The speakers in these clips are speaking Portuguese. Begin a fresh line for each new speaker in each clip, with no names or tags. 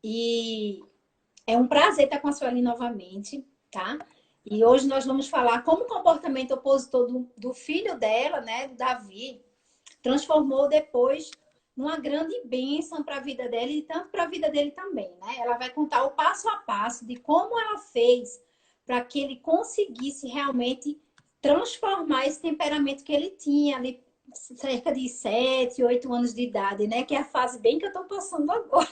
E é um prazer estar com a Sueli novamente, tá? E hoje nós vamos falar como o comportamento opositor do filho dela, né, do Davi, transformou depois numa grande bênção para a vida dela e tanto para a vida dele também, né? Ela vai contar o passo a passo de como ela fez para que ele conseguisse realmente transformar esse temperamento que ele tinha ali cerca de 7, 8 anos de idade, né? Que é a fase bem que eu estou passando agora.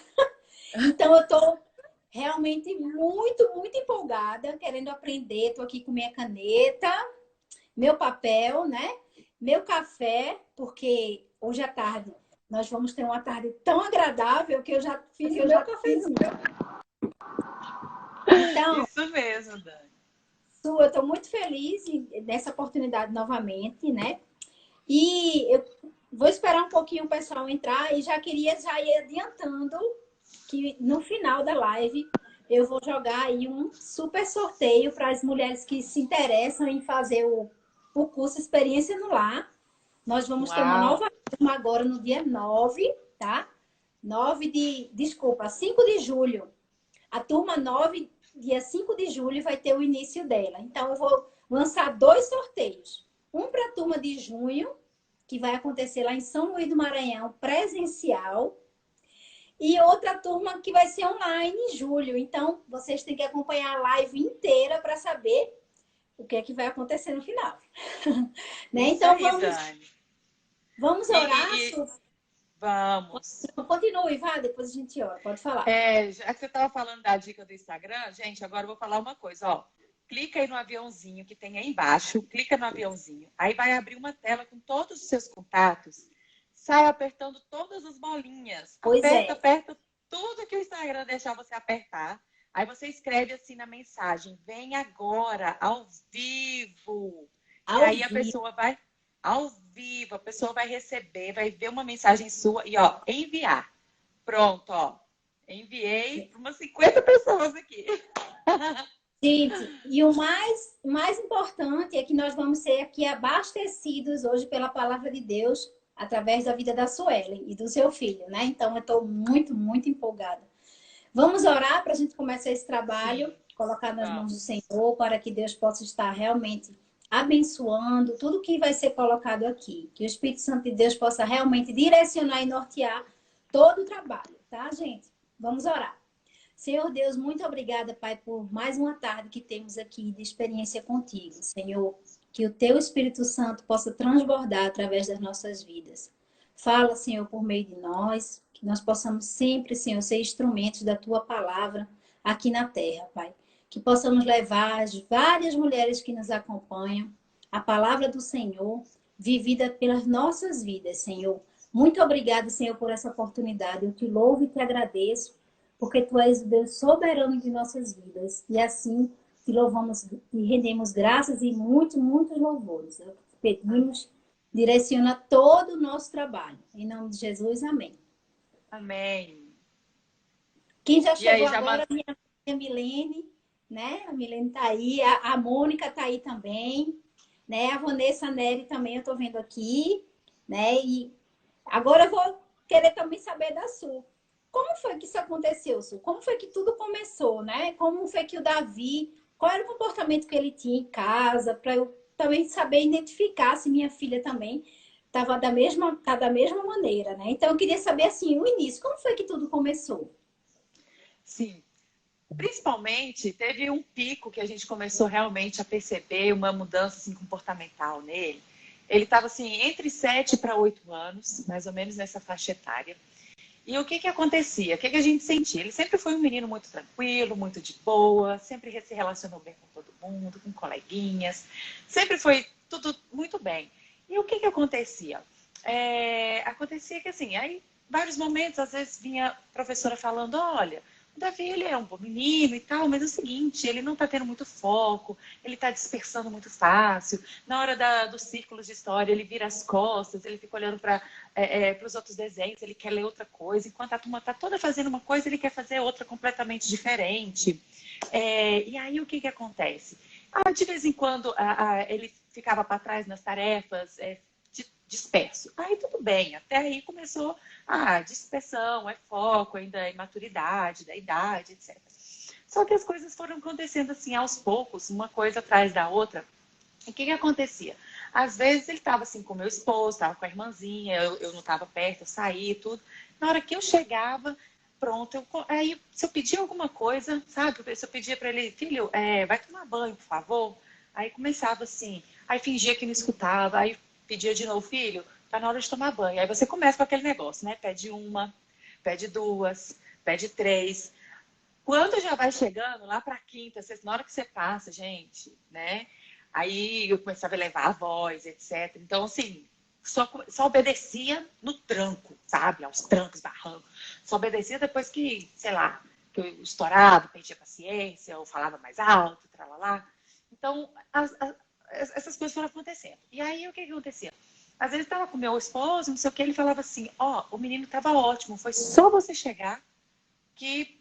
Então eu estou realmente muito empolgada, querendo aprender. Estou aqui com minha caneta, meu papel, né? Meu café, porque hoje à tarde nós vamos ter uma tarde tão agradável que eu já fiz o meu cafezinho. Então,
Isso mesmo, Dani.
Su, eu estou muito feliz nessa oportunidade novamente, né? E eu vou esperar um pouquinho o pessoal entrar e já queria já ir adiantando que no final da live eu vou jogar aí um super sorteio para as mulheres que se interessam em fazer o curso Experiência no Lar. Nós vamos ter uma
Uau!
nova turma agora no dia 9, tá? 5 de julho. A turma 9, dia 5 de julho, vai ter o início dela. Então, eu vou lançar 2 sorteios. Um para a turma de junho, que vai acontecer lá em São Luís do Maranhão, presencial. E outra turma que vai ser online em julho. Então, vocês têm que acompanhar a live inteira para saber o que é que vai acontecer no final. Né?
Isso
Então,
aí, Dani.
vamos
E,
orar.
e- e- vamos.
Continue, vá, depois a gente ora. Pode falar.
Já que você estava falando da dica do Instagram, gente, agora eu vou falar uma coisa, ó. Clica aí no aviãozinho que tem aí embaixo, clica no aviãozinho. Aí vai abrir uma tela com todos os seus contatos. Sai apertando todas as bolinhas.
Pois
Aperta,
é.
aperta tudo que o Instagram deixar você apertar. Aí você escreve assim na mensagem: vem agora, ao vivo. E
Ao
aí a
vivo.
pessoa vai, ao vivo, a pessoa vai receber, vai ver uma mensagem sua e, ó, enviar. Pronto, ó. Enviei para umas 50 pessoas aqui.
Gente, e o mais importante é que nós vamos ser aqui abastecidos hoje pela palavra de Deus através da vida da Suelen e do seu filho, né? Então, eu estou muito empolgada. Vamos orar para a gente começar esse trabalho,
Sim,
colocar nas mãos do
vamos.
Senhor, para que Deus possa estar realmente abençoando tudo que vai ser colocado aqui. Que o Espírito Santo de Deus possa realmente direcionar e nortear todo o trabalho, tá, gente? Vamos orar. Senhor Deus, muito obrigada, Pai, por mais uma tarde que temos aqui de experiência contigo. Senhor, que o teu Espírito Santo possa transbordar através das nossas vidas. Fala, Senhor, por meio de nós, que nós possamos sempre, Senhor, ser instrumentos da tua palavra aqui na terra, Pai. Que possamos levar as várias mulheres que nos acompanham a palavra do Senhor vivida pelas nossas vidas, Senhor. Muito obrigada, Senhor, por essa oportunidade. Eu te louvo e te agradeço porque tu és o Deus soberano de nossas vidas. E assim te louvamos e rendemos graças e muitos louvores. Eu te pedimos, direciona todo o nosso trabalho. Em nome de Jesus, amém.
Amém.
Quem já
E
chegou
aí, já
agora,
manda.
minha Milene, né? A Milene tá aí, a Mônica tá aí também, né? A Vanessa Neri também eu tô vendo aqui, né? E agora eu vou querer também saber da Su. Como foi que isso aconteceu, Su? Como foi que tudo começou, né? Como foi que o Davi, qual era o comportamento que ele tinha em casa, para eu também saber identificar se minha filha também tá da mesma maneira, né? Então eu queria saber assim, o início, como foi que tudo começou?
Sim. Principalmente, teve um pico que a gente começou realmente a perceber uma mudança assim, comportamental nele. Ele estava assim, entre 7 para 8 anos, mais ou menos nessa faixa etária. E o que que acontecia? O que que a gente sentia? Ele sempre foi um menino muito tranquilo, muito de boa, sempre se relacionou bem com todo mundo, com coleguinhas, sempre foi tudo muito bem. E o que que acontecia? Acontecia que assim, aí vários momentos, às vezes vinha a professora falando, olha, o Davi ele é um bom menino e tal, mas é o seguinte, ele não está tendo muito foco, ele está dispersando muito fácil. Na hora dos círculos de história, ele vira as costas, ele fica olhando para os outros desenhos, ele quer ler outra coisa. Enquanto a turma está toda fazendo uma coisa, ele quer fazer outra completamente diferente. E aí o que que acontece? De vez em quando ele ficava para trás nas tarefas, disperso. Aí tudo bem, até aí começou a dispersão, é foco, ainda é maturidade, da idade, etc. Só que as coisas foram acontecendo assim aos poucos, uma coisa atrás da outra. E o que acontecia? Às vezes ele estava assim com o meu esposo, estava com a irmãzinha, eu não estava perto, eu saí e tudo. Na hora que eu chegava, pronto, aí se eu pedia alguma coisa, sabe? Se eu pedia para ele, filho, vai tomar banho, por favor. Aí começava assim, aí fingia que não escutava, aí pedia de novo, filho, tá na hora de tomar banho. Aí você começa com aquele negócio, né? Pede uma, pede duas, pede três. Quando já vai chegando lá para a quinta, sexta, na hora que você passa, gente, né? Aí eu começava a elevar a voz, etc. Então, assim, só obedecia no tranco, sabe? Aos trancos, barrancos. Só obedecia depois que, sei lá, que eu estourava, perdia paciência, ou falava mais alto, tralalá. Então, essas coisas foram acontecendo. E aí, o que acontecia? Às vezes estava com meu esposo, não sei o que, ele falava assim, o menino estava ótimo, foi só você chegar que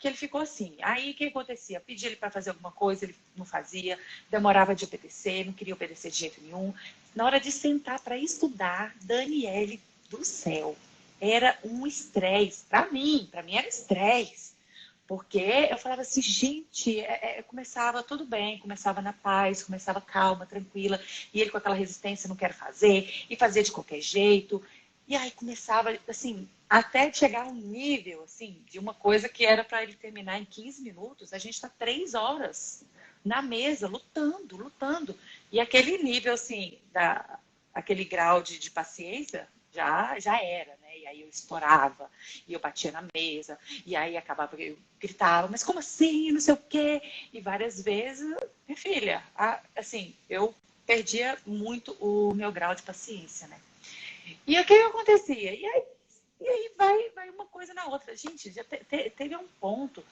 ele ficou assim. Aí o que acontecia? Pedia ele para fazer alguma coisa, ele não fazia, demorava de obedecer, não queria obedecer de jeito nenhum. Na hora de sentar para estudar, Daniele do céu, era um estresse. Para mim era estresse. Porque eu falava assim, gente, começava tudo bem, começava na paz, começava calma, tranquila, e ele com aquela resistência, não quero fazer, e fazia de qualquer jeito. E aí começava, assim, até chegar a um nível, assim, de uma coisa que era para ele terminar em 15 minutos, a gente está 3 horas na mesa, lutando, lutando. E aquele nível, assim, aquele grau de paciência já era, né? E aí eu estourava, e eu batia na mesa, e aí acabava, eu gritava, mas como assim, não sei o quê? E várias vezes, minha filha, assim, eu perdia muito o meu grau de paciência, né? E o que acontecia? E aí vai uma coisa na outra. Gente, já teve um ponto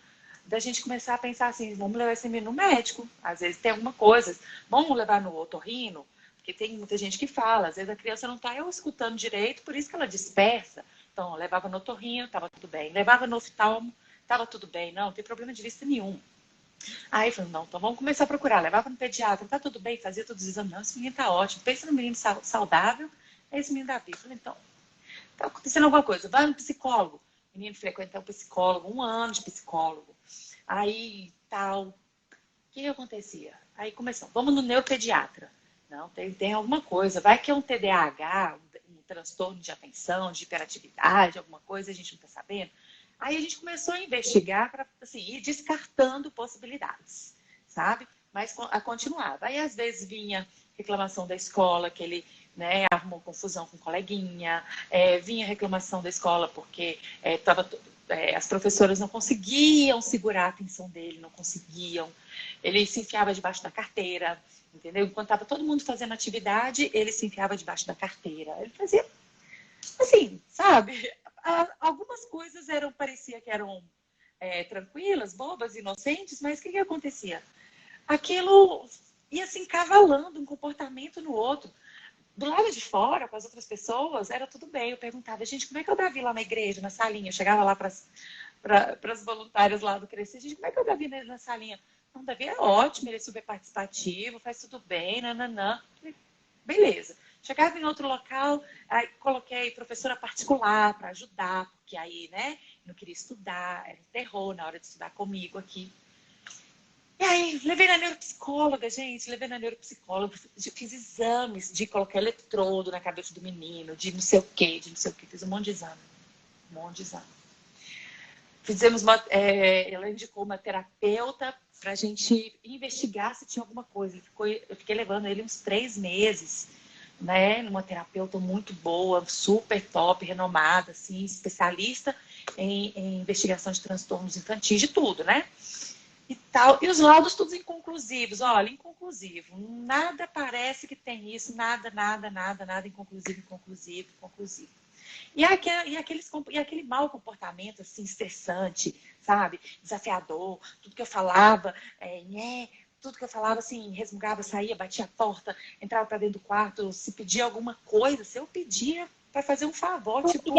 da gente começar a pensar assim, vamos levar esse menino no médico. Às vezes tem alguma coisa, vamos levar no otorrino, porque tem muita gente que fala, às vezes a criança não está escutando direito, por isso que ela dispersa. Então, levava no otorrino, estava tudo bem. Levava no oftalmo, estava tudo bem. Não tem problema de vista nenhum. Aí eu falei, não, então vamos começar a procurar. Levava no pediatra, tá tudo bem, fazia todos os exames. Não, esse menino tá ótimo. Pensa no menino saudável, é esse menino da vida. Eu falei, então, tá acontecendo alguma coisa, vai no psicólogo. O menino frequenta um psicólogo, 1 ano de psicólogo. Aí, tal. O que acontecia? Aí começou, vamos no neuropediatra. Não, tem alguma coisa. Vai que é um TDAH, um transtorno de atenção, de hiperatividade, alguma coisa, a gente não está sabendo. Aí a gente começou a investigar para assim, ir descartando possibilidades, sabe? Mas continuava. Aí às vezes vinha reclamação da escola, que ele, né, arrumou confusão com o coleguinha, vinha reclamação da escola porque as professoras não conseguiam segurar a atenção dele, não conseguiam. Ele se enfiava debaixo da carteira, entendeu? Enquanto estava todo mundo fazendo atividade, ele se enfiava debaixo da carteira. Ele fazia, assim, sabe? Algumas coisas parecia que eram tranquilas, bobas, inocentes, mas o que acontecia? Aquilo ia se encavalando um comportamento no outro. Do lado de fora, com as outras pessoas, era tudo bem. Eu perguntava, gente, como é que é o Davi lá na igreja, na salinha? Eu chegava lá para as voluntárias lá do Crescer, gente, como é que é o Davi na salinha? Não, o Davi é ótimo, ele é super participativo, faz tudo bem, nananã. Beleza. Chegava em outro local, aí coloquei professora particular para ajudar, porque aí, né, não queria estudar, era um terror na hora de estudar comigo aqui. E aí, levei na neuropsicóloga, gente, fiz exames de colocar eletrodo na cabeça do menino, de não sei o quê, fiz um monte de exame, ela indicou uma terapeuta para a gente investigar se tinha alguma coisa. Eu fiquei levando ele uns 3 meses, né, numa terapeuta muito boa, super top, renomada, assim, especialista em investigação de transtornos infantis, de tudo, né? E tal, e os laudos todos inconclusivos, olha, inconclusivo, nada parece que tem isso, nada, inconclusivo. E aquele mau comportamento, assim, estressante, sabe, desafiador, tudo que eu falava, tudo que eu falava, assim, resmungava, saía, batia a porta, entrava para dentro do quarto, se pedia alguma coisa, se eu pedia para fazer um favor, tipo...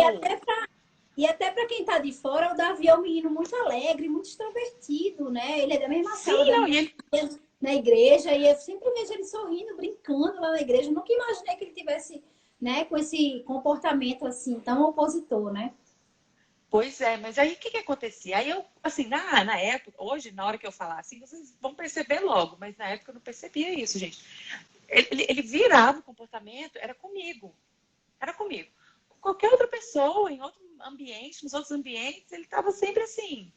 E até para quem está de fora, o Davi é um menino muito alegre, muito extrovertido, né? Ele é da mesma sala na igreja, e eu sempre vejo ele sorrindo, brincando lá na igreja. Eu nunca imaginei que ele tivesse né, com esse comportamento assim tão opositor, né?
Pois é, mas aí o que acontecia? Aí eu, assim, na época, hoje, na hora que eu falar assim, vocês vão perceber logo, mas na época eu não percebia isso, gente. Ele virava o comportamento, era comigo. Era comigo. Com qualquer outra pessoa, em outro ambiente, nos outros ambientes, ele estava sempre assim,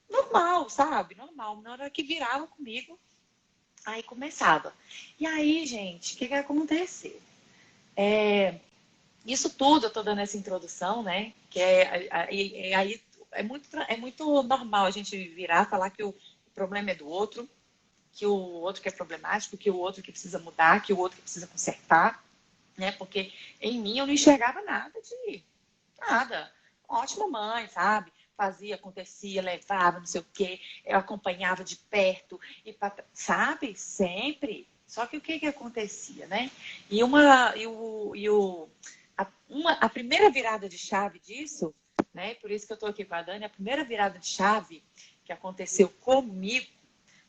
normal, sabe? Normal. Na hora que virava comigo, aí começava. E aí, gente, o que aconteceu? Isso tudo, eu estou dando essa introdução, né? Que aí é muito normal a gente virar, falar que o problema é do outro, que o outro que é problemático, que o outro que precisa mudar, que o outro que precisa consertar, né? Porque em mim eu não enxergava nada. Ótima mãe, sabe? Fazia, acontecia, levava, não sei o quê, eu acompanhava de perto, sabe? Sempre. Só que o que acontecia, né? A primeira virada de chave disso, né? Por isso que eu estou aqui com a Dani, a primeira virada de chave que aconteceu comigo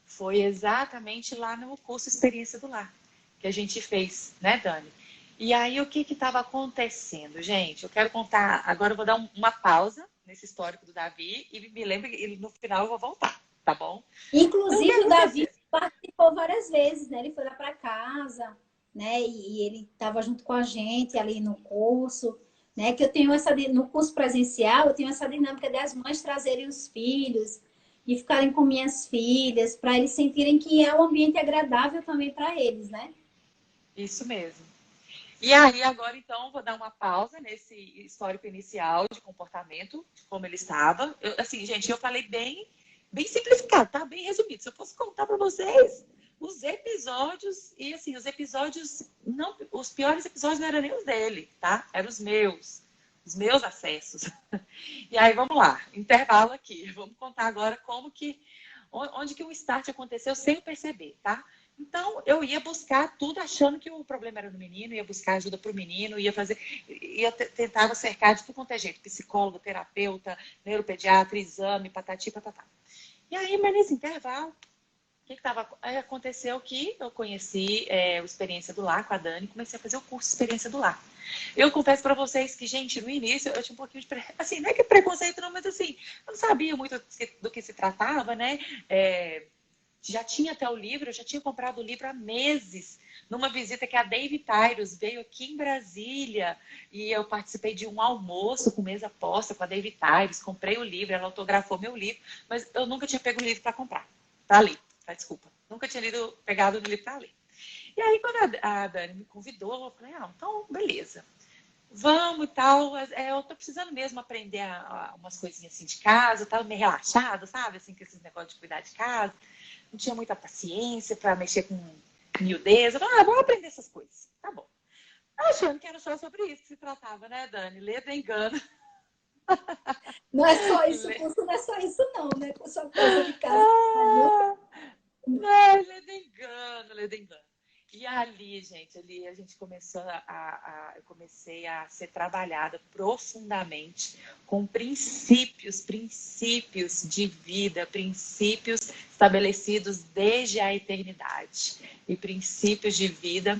foi exatamente lá no curso Experiência do Lar, que a gente fez, né, Dani? E aí, o que estava acontecendo, gente? Eu quero contar, agora eu vou dar uma pausa nesse histórico do Davi e me lembro que no final eu vou voltar, tá bom? Então, o que
Inclusive, o Davi
aconteceu?
participou várias vezes, né? Ele foi lá para casa, né? E ele estava junto com a gente ali no curso, né? Que eu tenho no curso presencial, eu tenho essa dinâmica das mães trazerem os filhos e ficarem com minhas filhas, para eles sentirem que é um ambiente agradável também para eles, né?
Isso mesmo. E aí, agora, então, vou dar uma pausa nesse histórico inicial de comportamento, de como ele estava. Assim, gente, eu falei bem simplificado, tá? Bem resumido. Se eu fosse contar para vocês os episódios, e assim, os episódios, não, os piores episódios não eram nem os dele, tá? Eram os meus acessos. E aí, vamos lá, intervalo aqui. Vamos contar agora onde que o start aconteceu sem eu perceber, tá? Então, eu ia buscar tudo achando que o problema era no menino, ia buscar ajuda para o menino, tentava cercar de tudo quanto é jeito, psicólogo, terapeuta, neuropediatra, exame, patati, patatá. E aí, mas nesse intervalo, aconteceu que eu conheci o Experiência do Lar com a Dani, comecei a fazer o curso Experiência do Lar. Eu confesso para vocês que, gente, no início eu tinha um pouquinho de assim, não é que preconceito não, mas assim, eu não sabia muito do que se tratava, né? Já tinha até o livro, eu já tinha comprado o livro há meses, numa visita que a Dave Tyrus veio aqui em Brasília, e eu participei de um almoço com mesa posta com a Dave Tyrus, comprei o livro, ela autografou meu livro, mas eu nunca tinha pego o livro para comprar, para ler, desculpa. Nunca tinha pegado o livro para ler. E aí, quando a Dani me convidou, eu falei, então, beleza. Vamos e tal, eu tô precisando mesmo aprender umas coisinhas assim de casa, eu tava meio relaxada, sabe, assim, com esses negócios de cuidar de casa, não tinha muita paciência para mexer com miudeza, eu falei, vamos aprender essas coisas, tá bom. Achando que era só sobre isso que se tratava, né, Dani? Leda engano.
Não é só isso, o curso não é só isso não, né? Com sua coisa de casa.
Não, leda engano. E ali, gente, a gente começou eu comecei a ser trabalhada profundamente com princípios de vida, princípios estabelecidos desde a eternidade e princípios de vida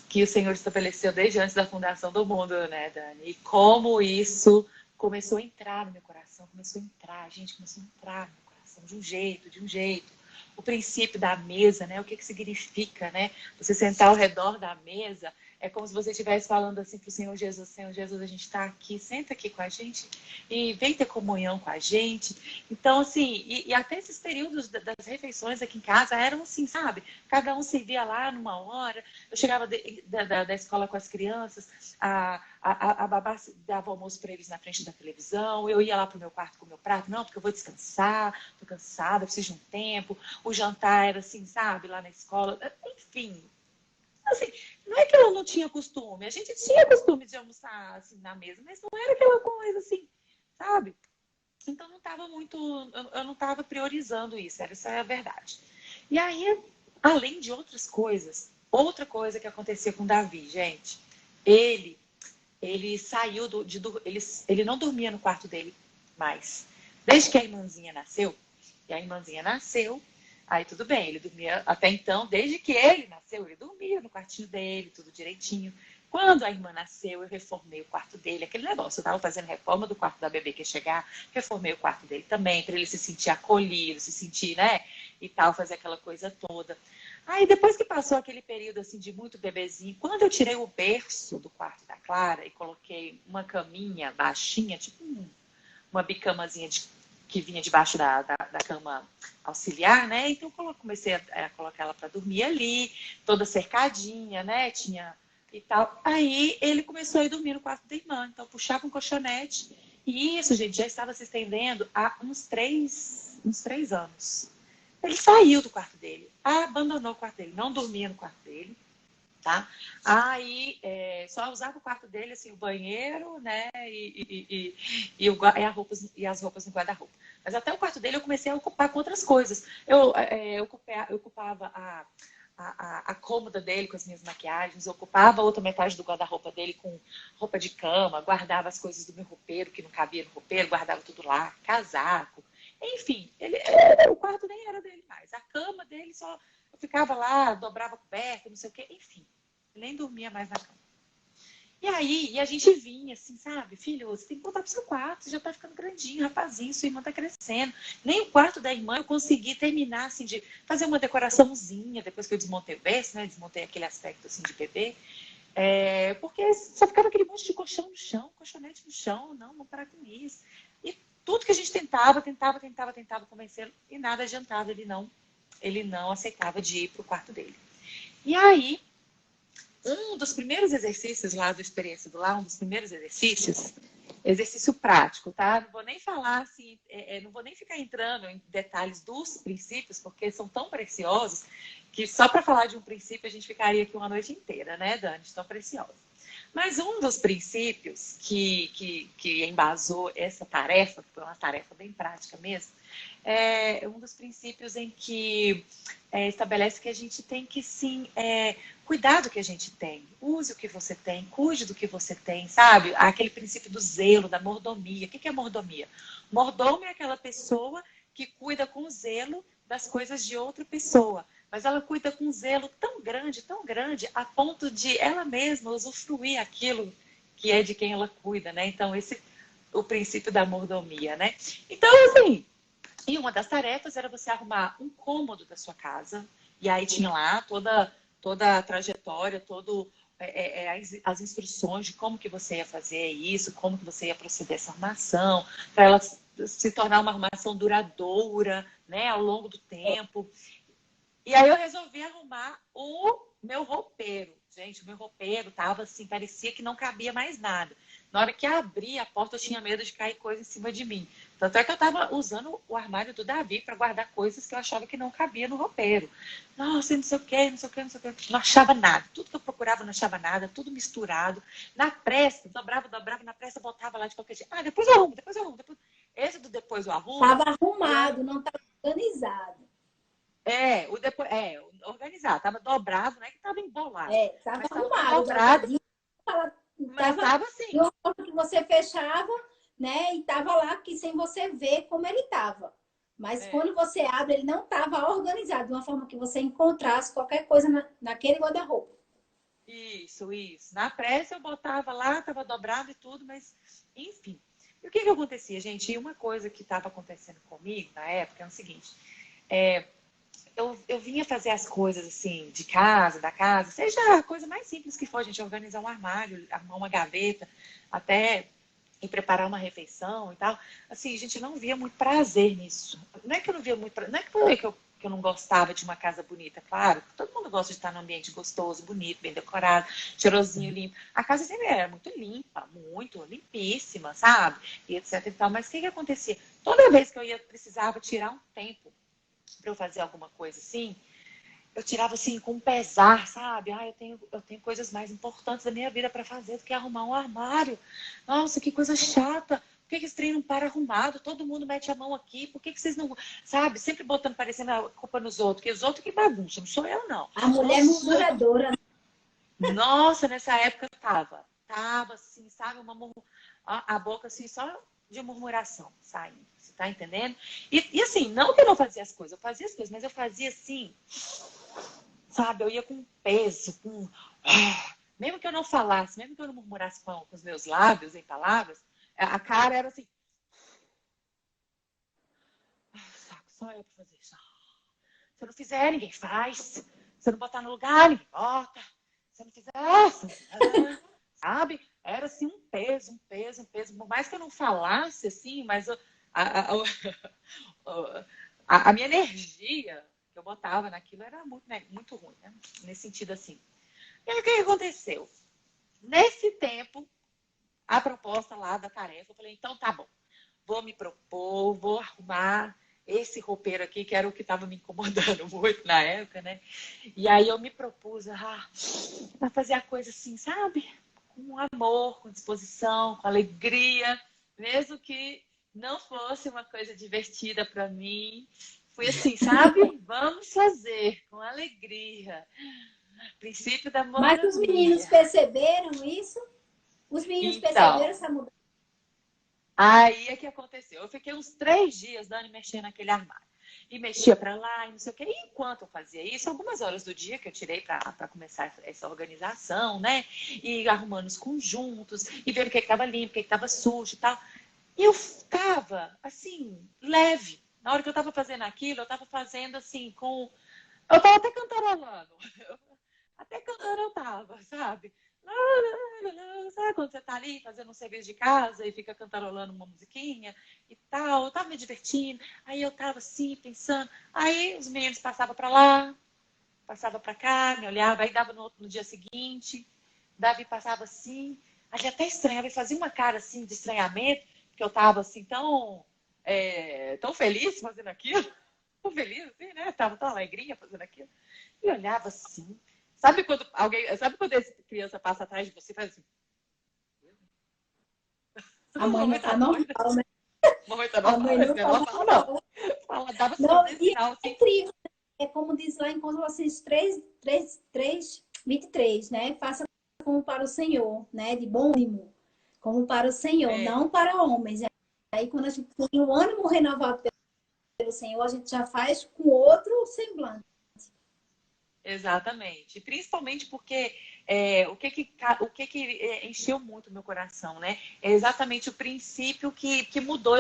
que o Senhor estabeleceu desde antes da fundação do mundo, né, Dani? E como isso começou a entrar no meu coração, começou a entrar no meu coração de um jeito. O princípio da mesa, né? O que significa, né? Você sentar ao redor da mesa é como se você estivesse falando assim para o Senhor Jesus, a gente está aqui, senta aqui com a gente e vem ter comunhão com a gente. Então, assim, e até esses períodos das refeições aqui em casa eram assim, sabe? Cada um servia lá numa hora. Eu chegava da escola com as crianças, a babá dava almoço para eles na frente da televisão, eu ia lá para o meu quarto com o meu prato, não, porque eu vou descansar, estou cansada, preciso de um tempo. O jantar era assim, sabe, lá na escola, enfim. Assim, não é que eu não tinha costume, a gente tinha costume de almoçar assim na mesa, mas não era aquela coisa assim, sabe? Então não estava muito, eu não estava priorizando isso, essa é a verdade. E aí, além de outras coisas, outra coisa que acontecia com o Davi, gente, ele saiu ele não dormia no quarto dele mais. Desde que a irmãzinha nasceu, aí tudo bem, ele dormia até então, desde que ele nasceu, ele dormia no quartinho dele, tudo direitinho. Quando a irmã nasceu, eu reformei o quarto dele, aquele negócio. Eu estava fazendo reforma do quarto da bebê que ia chegar, reformei o quarto dele também, para ele se sentir acolhido, se sentir, né? E tal, fazer aquela coisa toda. Aí, depois que passou aquele período assim de muito bebezinho, quando eu tirei o berço do quarto da Clara e coloquei uma caminha baixinha, tipo uma bicamazinha que vinha debaixo da cama auxiliar, né? Então, comecei a colocar ela para dormir ali, toda cercadinha, né? Tinha e tal. Aí, ele começou a ir dormir no quarto da irmã. Então, puxava um colchonete. E isso, gente, já estava se estendendo há uns três anos. Ele saiu do quarto dele, abandonou o quarto dele, não dormia no quarto dele, tá? Aí só usava o quarto dele, assim, o banheiro, né? E as roupas no guarda-roupa. Mas até o quarto dele eu comecei a ocupar com outras coisas. Eu ocupava a cômoda dele com as minhas maquiagens, eu ocupava a outra metade do guarda-roupa dele com roupa de cama, guardava as coisas do meu roupeiro, que não cabia no roupeiro, guardava tudo lá, casaco. Enfim, o quarto nem era dele mais. A cama dele só... Eu ficava lá, dobrava coberta, não sei o quê. Enfim, nem dormia mais na cama. E aí, a gente vinha assim, sabe? Filho, você tem que voltar pro seu quarto. Você já tá ficando grandinho, rapazinho. Sua irmã tá crescendo. Nem o quarto da irmã eu consegui terminar, assim, de fazer uma decoraçãozinha. Depois que eu desmontei o berço, né? Desmontei aquele aspecto, assim, de bebê. Porque só ficava aquele monte de colchão no chão, colchonete no chão. Não, vamos parar com isso. E tudo que a gente tentava convencê-lo e nada adiantava, ele não aceitava de ir para o quarto dele. E aí, um dos primeiros exercícios lá do Experiência do Lar, exercício prático, tá? Não vou nem falar assim, não vou nem ficar entrando em detalhes dos princípios, porque são tão preciosos que só para falar de um princípio a gente ficaria aqui uma noite inteira, né, Dani? Tão preciosos. Mas um dos princípios que embasou essa tarefa, que foi uma tarefa bem prática mesmo, é um dos princípios em que estabelece que a gente tem que, sim, cuidar do que a gente tem. Use o que você tem, cuide do que você tem, sabe? Aquele princípio do zelo, da mordomia. O que é mordomia? Mordomo é aquela pessoa que cuida com zelo das coisas de outra pessoa. Mas ela cuida com zelo tão grande, a ponto de ela mesma usufruir aquilo que é de quem ela cuida, né? Então, o princípio da mordomia, né? Então, assim, e uma das tarefas era você arrumar um cômodo da sua casa, e aí tinha lá toda a trajetória, as instruções de como que você ia fazer isso, como que você ia proceder essa arrumação, para ela se tornar uma arrumação duradoura, né, ao longo do tempo. E aí eu resolvi arrumar o meu roupeiro. Gente, o meu roupeiro tava assim, parecia que não cabia mais nada. Na hora que abri a porta, eu tinha medo de cair coisa em cima de mim. Tanto é que eu estava usando o armário do Davi para guardar coisas que eu achava que não cabia no roupeiro. Nossa, não sei o quê. Não achava nada. Tudo que eu procurava não achava nada, tudo misturado. Na pressa, dobrava, na pressa, botava lá de qualquer jeito. Depois eu arrumo. Esse do depois eu arrumo.
Estava arrumado, não estava organizado.
Organizado. Tava dobrado, não é que tava embolado.
Estava arrumado.
Dobrado, mas tava assim.
De uma forma que você fechava, né? E tava lá que sem você ver como ele tava. Mas quando você abre, ele não tava organizado. De uma forma que você encontrasse qualquer coisa naquele guarda-roupa.
Isso. Na pressa eu botava lá, tava dobrado e tudo, mas enfim. E o que acontecia, gente? E uma coisa que estava acontecendo comigo na época é o seguinte. Eu vinha fazer as coisas assim, da casa, seja a coisa mais simples que for, gente, organizar um armário, arrumar uma gaveta, até e preparar uma refeição e tal. Assim, a gente não via muito prazer nisso. Não é que eu não via muito prazer, não é que eu falei que eu não gostava de uma casa bonita, claro. Todo mundo gosta de estar num ambiente gostoso, bonito, bem decorado, cheirosinho, limpo. A casa sempre era muito limpa, muito limpíssima, sabe? E etc e tal. Mas o que acontecia? Toda vez que eu precisava tirar um tempo para eu fazer alguma coisa assim, eu tirava assim com pesar, sabe? Eu tenho coisas mais importantes da minha vida para fazer do que arrumar um armário. Nossa, que coisa chata. Por que esse trem não para arrumado? Todo mundo mete a mão aqui. Por que vocês não... Sabe? Sempre botando, parecendo a culpa nos outros. Que os outros que bagunçam. Não sou eu, não.
A mulher murmuradora.
Nossa, nessa época tava assim, sabe? A boca assim, só de murmuração saindo. Você tá entendendo? E assim, não que eu não fazia as coisas. Eu fazia as coisas, mas eu fazia assim... Sabe, eu ia com peso, Mesmo que eu não falasse, mesmo que eu não murmurasse com os meus lábios, em palavras, a cara era assim, saco, só eu pra fazer isso. Se eu não fizer, ninguém faz. Se eu não botar no lugar, ninguém bota. Se eu não fizer, sabe? Era assim um peso, um peso, um peso. Por mais que eu não falasse assim, mas a, a minha energia que eu botava naquilo era muito, né, muito ruim, né? Nesse sentido assim. E aí o que aconteceu? Nesse tempo, a proposta lá da tarefa, eu falei, então tá bom, vou me propor, vou arrumar esse roupeiro aqui, que era o que estava me incomodando muito na época, né? E aí eu me propus a fazer a coisa assim, sabe? Com amor, com disposição, com alegria, mesmo que não fosse uma coisa divertida para mim. Fui assim, sabe? Vamos fazer com alegria. Princípio da
Mas os meninos
mordomia.
perceberam isso? Os meninos perceberam
Então,
essa mudança?
aí é que aconteceu. Eu fiquei uns 3 dias dando e mexendo naquele armário. E mexia para lá e não sei o quê. E enquanto eu fazia isso, algumas horas do dia que eu tirei para começar essa organização, né? E arrumando os conjuntos, e vendo o que estava limpo, o que estava sujo e tal. E eu estava, assim, leve. Na hora que eu estava fazendo aquilo, eu estava fazendo assim, com. Eu estava até cantarolando. Até cantando eu tava, sabe? Sabe quando você tá ali fazendo um serviço de casa e fica cantarolando uma musiquinha e tal? Eu tava me divertindo, aí eu tava assim, pensando. Aí os meninos passavam pra lá, passavam pra cá, me olhavam, aí dava no dia seguinte, Davi passava assim, aí até estranhava, ele fazia uma cara assim de estranhamento, porque eu tava assim tão feliz fazendo aquilo, tão feliz assim, né? Tava tão alegrinha fazendo aquilo. E olhava assim. Sabe quando essa criança passa atrás de você e faz assim?
A mãe não
Mamãe tá
tá
doida?
normal, né?
Mamãe tá
A
normal?
mãe
Esse
não
não é
tá
normal, não.
normal.
Ela dava
Não,
sorriso
e
sinal,
é
assim.
incrível. É como diz lá em Colossenses 23, né? Faça como para o Senhor, né? De bom ânimo. Como para o Senhor,
É,
não para homens. Aí quando a gente tem o ânimo renovado pelo Senhor, a gente já faz com outro semblante.
exatamente. Principalmente porque o que encheu muito o meu coração, né? É exatamente o princípio que mudou,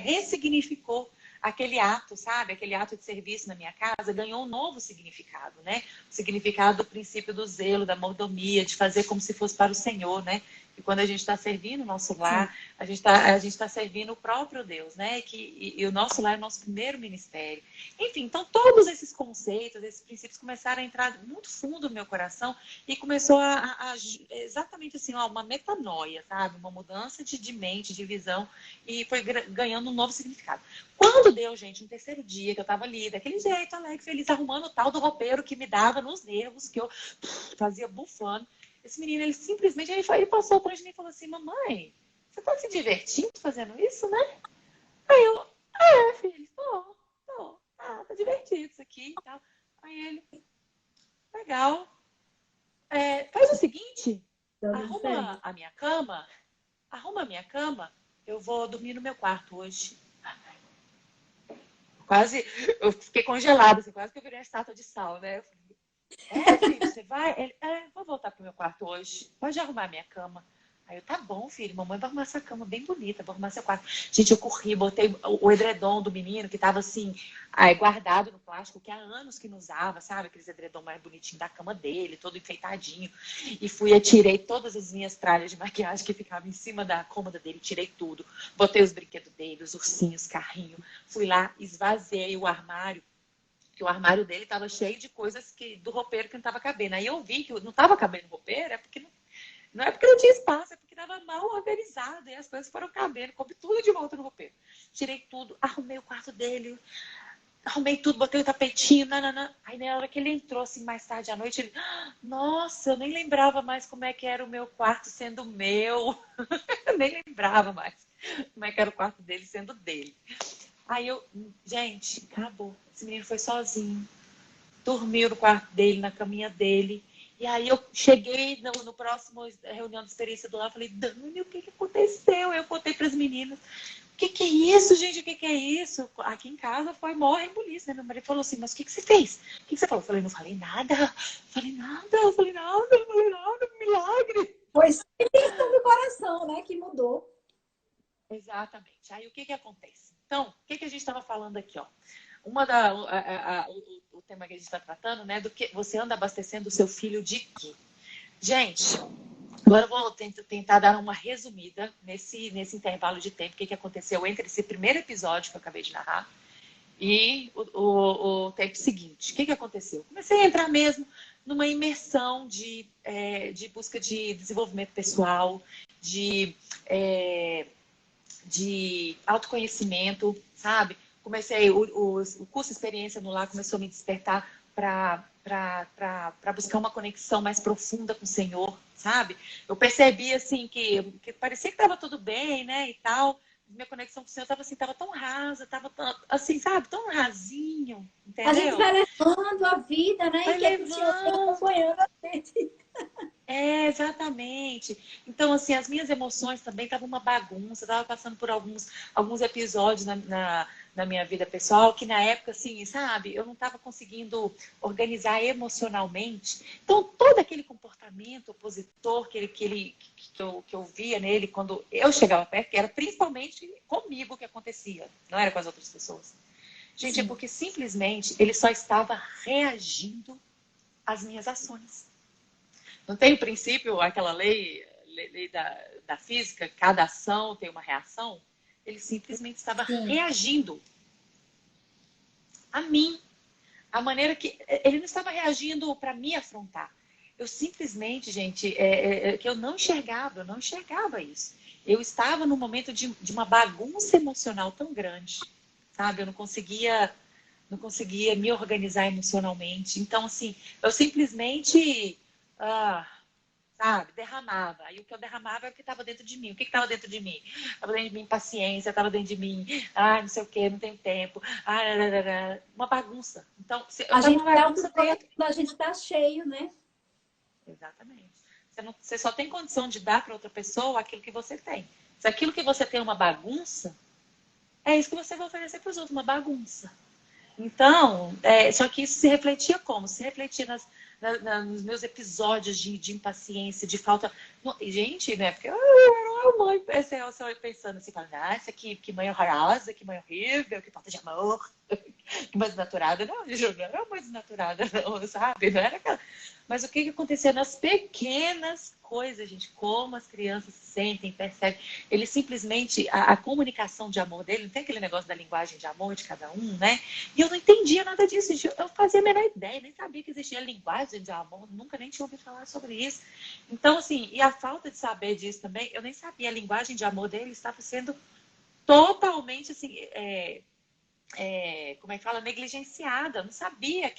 ressignificou aquele ato, sabe? Aquele ato de serviço na minha casa ganhou um novo significado, né? O significado do princípio do zelo, da mordomia, de fazer como se fosse para o Senhor, né? E quando a gente está servindo o nosso
Sim.
lar, a gente tá servindo o próprio Deus, né? E o nosso lar é o nosso primeiro ministério. Enfim, então todos esses conceitos, esses princípios começaram a entrar muito fundo no meu coração e começou exatamente assim, uma metanoia, sabe? Uma mudança de mente, de visão e foi ganhando um novo significado. Quando deu, gente, no terceiro dia que eu tava ali, daquele jeito, alegre, feliz, arrumando o tal do roupeiro que me dava nos nervos, que eu fazia bufando, esse menino, ele simplesmente, ele passou por mim e falou assim, mamãe, você tá se divertindo fazendo isso, né? Aí eu, filho, tô. Tá divertido isso aqui e tal. Aí ele, legal. Faz o seguinte,
Toda
arruma
diferente.
a minha cama, eu vou dormir no meu quarto hoje. Quase, eu fiquei congelada, assim, quase que eu virei uma estátua de sal, né? Eu falei, filho, você vai? Ele, vou voltar pro meu quarto hoje. Pode arrumar a minha cama. Aí eu, tá bom, filho, mamãe vai arrumar essa cama bem bonita, vou arrumar seu quarto. Gente, eu corri, botei o edredom do menino, que tava assim, guardado no plástico, que há anos que não usava, sabe? Aqueles edredom mais bonitinhos da cama dele, todo enfeitadinho. E fui, tirei todas as minhas tralhas de maquiagem que ficavam em cima da cômoda dele, tirei tudo. Botei os brinquedos dele, os ursinhos, carrinho. Fui lá, esvaziei o armário, que o armário dele estava cheio de coisas do roupeiro que não estava cabendo. Aí eu vi que não estava cabendo no roupeiro, não é porque não tinha espaço, é porque estava mal organizado e as coisas foram cabendo, coube tudo de volta no roupeiro. Tirei tudo, arrumei o quarto dele, arrumei tudo, botei o tapetinho, nananã. Aí na hora que ele entrou, assim, mais tarde à noite, ele, nossa, eu nem lembrava mais como é que era o meu quarto sendo meu. Eu nem lembrava mais como é que era o quarto dele sendo dele. Aí gente, acabou. Esse menino foi sozinho. Dormiu no quarto dele, na caminha dele. E aí eu cheguei no próximo reunião de experiência do lar, falei, Dani, o que aconteceu? Eu contei para as meninas. O que é isso, gente? O que é isso? Aqui em casa foi morre polícia, né? Meu marido falou assim, mas o que você fez? O que você falou? Eu falei, não falei nada. Falei nada, falei nada, falei nada, milagre.
Foi só a intenção do coração, né, que mudou.
Exatamente. Aí o que acontece? Então, o que a gente estava falando aqui, ó? O tema que a gente está tratando, né? Do que você anda abastecendo o seu filho de quê? Gente, agora eu vou tentar dar uma resumida nesse intervalo de tempo, o que aconteceu entre esse primeiro episódio que eu acabei de narrar e o tempo seguinte. O que aconteceu? Comecei a entrar mesmo numa imersão de busca de desenvolvimento pessoal, de autoconhecimento, sabe? Comecei, o curso Experiência no Lar começou a me despertar para buscar uma conexão mais profunda com o Senhor, sabe? Eu percebi, assim, que parecia que estava tudo bem, né, e tal. Minha conexão com o Senhor estava assim, tava tão rasa, estava assim, sabe? Tão rasinho,
A gente
entendeu?
vai levando a vida, né?
Vai
E quer que o Senhor esteja
levando.
acompanhando a gente.
Exatamente. Então, assim, as minhas emoções também estavam uma bagunça. Eu estava passando por alguns episódios na minha vida pessoal que, na época, assim, sabe, eu não estava conseguindo organizar emocionalmente. Então, todo aquele comportamento opositor que eu via nele quando eu chegava perto, que era principalmente comigo que acontecia, não era com as outras pessoas. Gente, é
Sim.
porque simplesmente ele só estava reagindo às minhas ações. Não tem o princípio, aquela lei da física, cada ação tem uma reação? Ele simplesmente estava
Sim.
reagindo a mim. A maneira que... Ele não estava reagindo para me afrontar. Eu simplesmente, gente, que eu não enxergava isso. Eu estava num momento de uma bagunça emocional tão grande, sabe? Eu não conseguia me organizar emocionalmente. Então, assim, eu simplesmente... sabe, derramava. Aí o que eu derramava é o que estava dentro de mim. O que estava dentro de mim? Estava dentro de mim paciência, estava dentro de mim, não sei o que, não tenho tempo. Uma bagunça. Então, eu
A
estava
gente
uma
dá o
bagunça
fruto
dentro.
quando a gente está cheio, né?
Exatamente. Você só tem condição de dar para outra pessoa aquilo que você tem. Se aquilo que você tem é uma bagunça, é isso que você vai oferecer para os outros, uma bagunça. Então, só que isso se refletia como? Se refletia nos meus episódios de impaciência, de falta... Gente, né? Porque eu era uma mãe pensando assim, nossa, que mãe horrorosa, que mãe horrível, que falta de amor, que mãe desnaturada. Não, eu não era uma mãe desnaturada, não, sabe? Não era aquela... Mas o que acontecia nas pequenas coisas, gente? Como as crianças sentem, percebem. Ele simplesmente, a comunicação de amor dele, não tem aquele negócio da linguagem de amor de cada um, né? E eu não entendia nada disso. Eu fazia a menor ideia, nem sabia que existia linguagem de amor, nunca nem tinha ouvido falar sobre isso. Então, assim, e a falta de saber disso também, eu nem sabia. A linguagem de amor dele estava sendo totalmente, assim, como é que fala? Negligenciada. Eu não sabia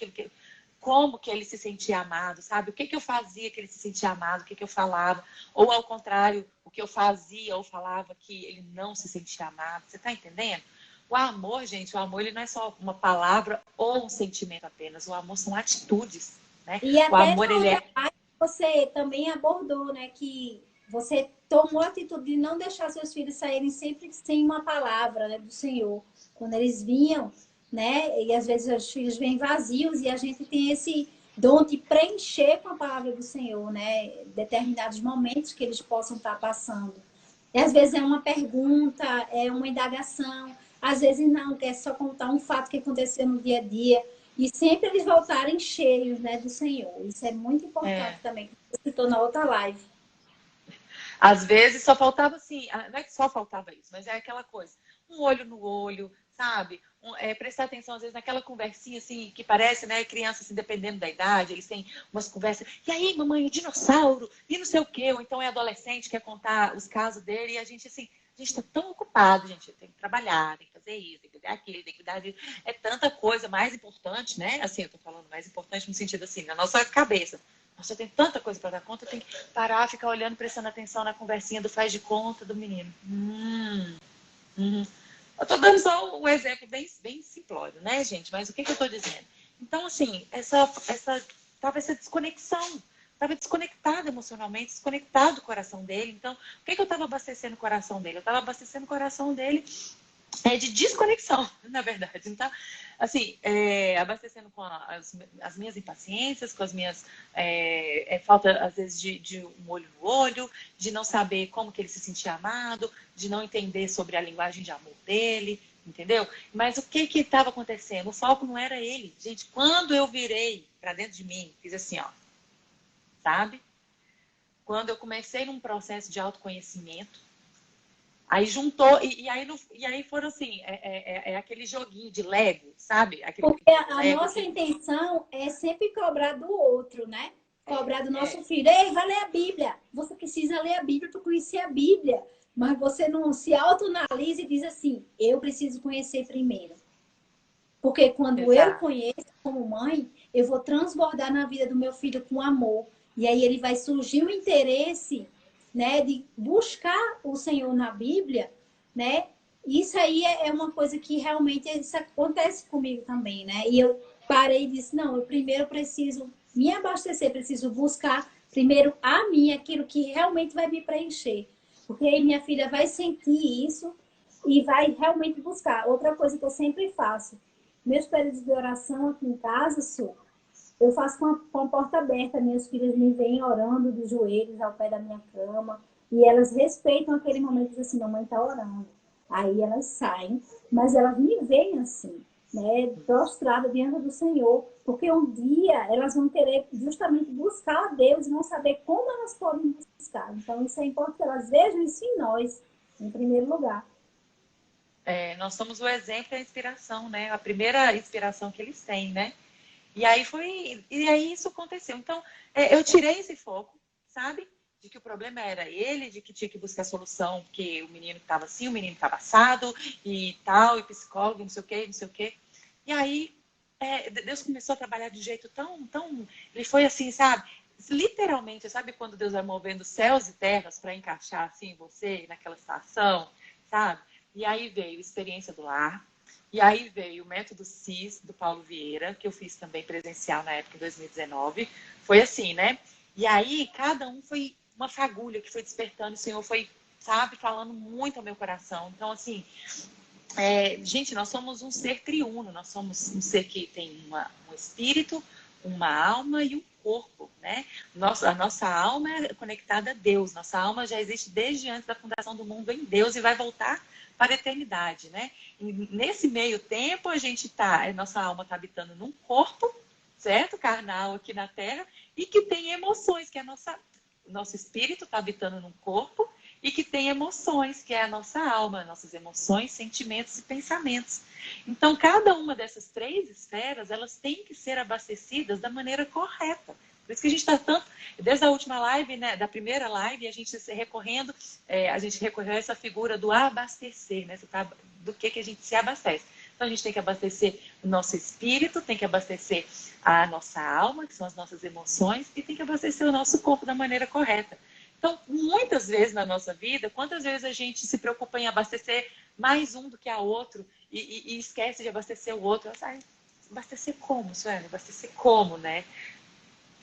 como que ele se sentia amado, sabe? O que eu fazia que ele se sentia amado, o que eu falava. Ou, ao contrário, o que eu fazia ou falava que ele não se sentia amado. Você está entendendo? O amor, gente, o amor ele não é só uma palavra ou um sentimento apenas. O amor são atitudes, né?
E
O
até
amor,
na
ele
outra
é...
parte você também abordou, né? Que você tomou a atitude de não deixar seus filhos saírem sempre sem uma palavra, né, do Senhor. Quando eles vinham, né? E às vezes os filhos vêm vazios e a gente tem esse dom de preencher com a palavra do Senhor, né? Determinados momentos que eles possam estar passando. E às vezes é uma pergunta, é uma indagação, às vezes não, quer só contar um fato que aconteceu no dia a dia. E sempre eles voltarem cheios, né, do Senhor. Isso é muito importante também, que você citou na outra live.
Às vezes só faltava assim, não é que só faltava isso, mas é aquela coisa, um olho no olho, sabe? Prestar atenção às vezes naquela conversinha assim, que parece, né, criança assim, dependendo da idade, eles têm umas conversas, e aí mamãe, o dinossauro, e não sei o quê, ou então é adolescente, quer contar os casos dele, e a gente assim, a gente tá tão ocupado, gente, tem que trabalhar, tem que fazer isso, tem que fazer aquilo, tem que cuidar disso, é tanta coisa mais importante, né? Assim, eu tô falando mais importante no sentido assim, na nossa cabeça. Nossa, eu tenho tanta coisa para dar conta, eu tenho que parar, ficar olhando, prestando atenção na conversinha do faz de conta do menino. Eu tô dando só um exemplo bem simplório, né, gente? Mas o que eu tô dizendo? Então, assim, tava essa desconexão. estava desconectado emocionalmente, desconectado do coração dele. Então, o que eu estava abastecendo o coração dele? Eu estava abastecendo o coração dele de desconexão, na verdade. Então, assim, abastecendo com as minhas impaciências, com as minhas falta, às vezes, de um olho no olho, de não saber como que ele se sentia amado, de não entender sobre a linguagem de amor dele, entendeu? Mas o que estava acontecendo? O foco não era ele. Gente, quando eu virei para dentro de mim, fiz assim, ó, sabe? Quando eu comecei num processo de autoconhecimento, aí juntou, e aí foram assim, aquele joguinho de Lego, sabe? Aquele
Porque a
Lego
nossa
que...
intenção é sempre cobrar do outro, né? Cobrar do nosso
é,
filho. Ei, vai ler a Bíblia. Você precisa ler a Bíblia para conhecer a Bíblia. Mas você não se autoanalisa e diz assim, eu preciso conhecer primeiro. Porque quando eu
exato.
conheço como mãe, eu vou transbordar na vida do meu filho com amor. E aí ele vai surgir o interesse, né, de buscar o Senhor na Bíblia, né? Isso aí é uma coisa que realmente isso acontece comigo também, né? E eu parei e disse, não, eu primeiro preciso me abastecer, preciso buscar primeiro a mim, aquilo que realmente vai me preencher. Porque aí minha filha vai sentir isso e vai realmente buscar. Outra coisa que eu sempre faço, meus períodos de oração aqui em casa, eu faço com a porta aberta. Minhas filhas me veem orando de joelhos ao pé da minha cama. E elas respeitam aquele momento e dizem assim, mamãe está orando. Aí elas saem, mas elas me veem assim, né, prostrada diante do Senhor. Porque um dia elas vão querer justamente buscar a Deus e não saber como elas podem buscar. Então isso é importante que elas vejam isso em nós, em primeiro lugar.
Nós somos o exemplo e a inspiração, né? A primeira inspiração que eles têm, né? E aí isso aconteceu. Então, eu tirei esse foco, sabe? De que o problema era ele, de que tinha que buscar solução, porque o menino estava assim, o menino estava assado, e tal, e psicólogo, não sei o quê, não sei o quê. E aí, Deus começou a trabalhar de um jeito tão... Ele foi assim, sabe? Literalmente, sabe quando Deus vai movendo céus e terras para encaixar assim você naquela situação, sabe? E aí veio Experiência do Lar, e aí veio o método CIS do Paulo Vieira, que eu fiz também presencial na época, em 2019. Foi assim, né? E aí cada um foi uma fagulha que foi despertando, o Senhor foi, sabe, falando muito ao meu coração. Então, assim, gente, nós somos um ser triuno, nós somos um ser que tem um espírito, uma alma e um corpo, né? A nossa alma é conectada a Deus, nossa alma já existe desde antes da fundação do mundo em Deus e vai voltar para a eternidade, né? E nesse meio tempo nossa alma está habitando num corpo, certo? Carnal aqui na Terra, e que tem emoções, que nosso espírito está habitando num corpo e que tem emoções, que é a nossa alma, nossas emoções, sentimentos e pensamentos. Então, cada uma dessas três esferas, elas têm que ser abastecidas da maneira correta. Por isso que a gente está tanto, desde a última live, né, da primeira live, a gente recorreu a essa figura do abastecer, né, do que a gente se abastece. Então, a gente tem que abastecer o nosso espírito, tem que abastecer a nossa alma, que são as nossas emoções, e tem que abastecer o nosso corpo da maneira correta. Então, muitas vezes na nossa vida, quantas vezes a gente se preocupa em abastecer mais um do que a outro e esquece de abastecer o outro? Abastecer como, Sueli? Abastecer como, né?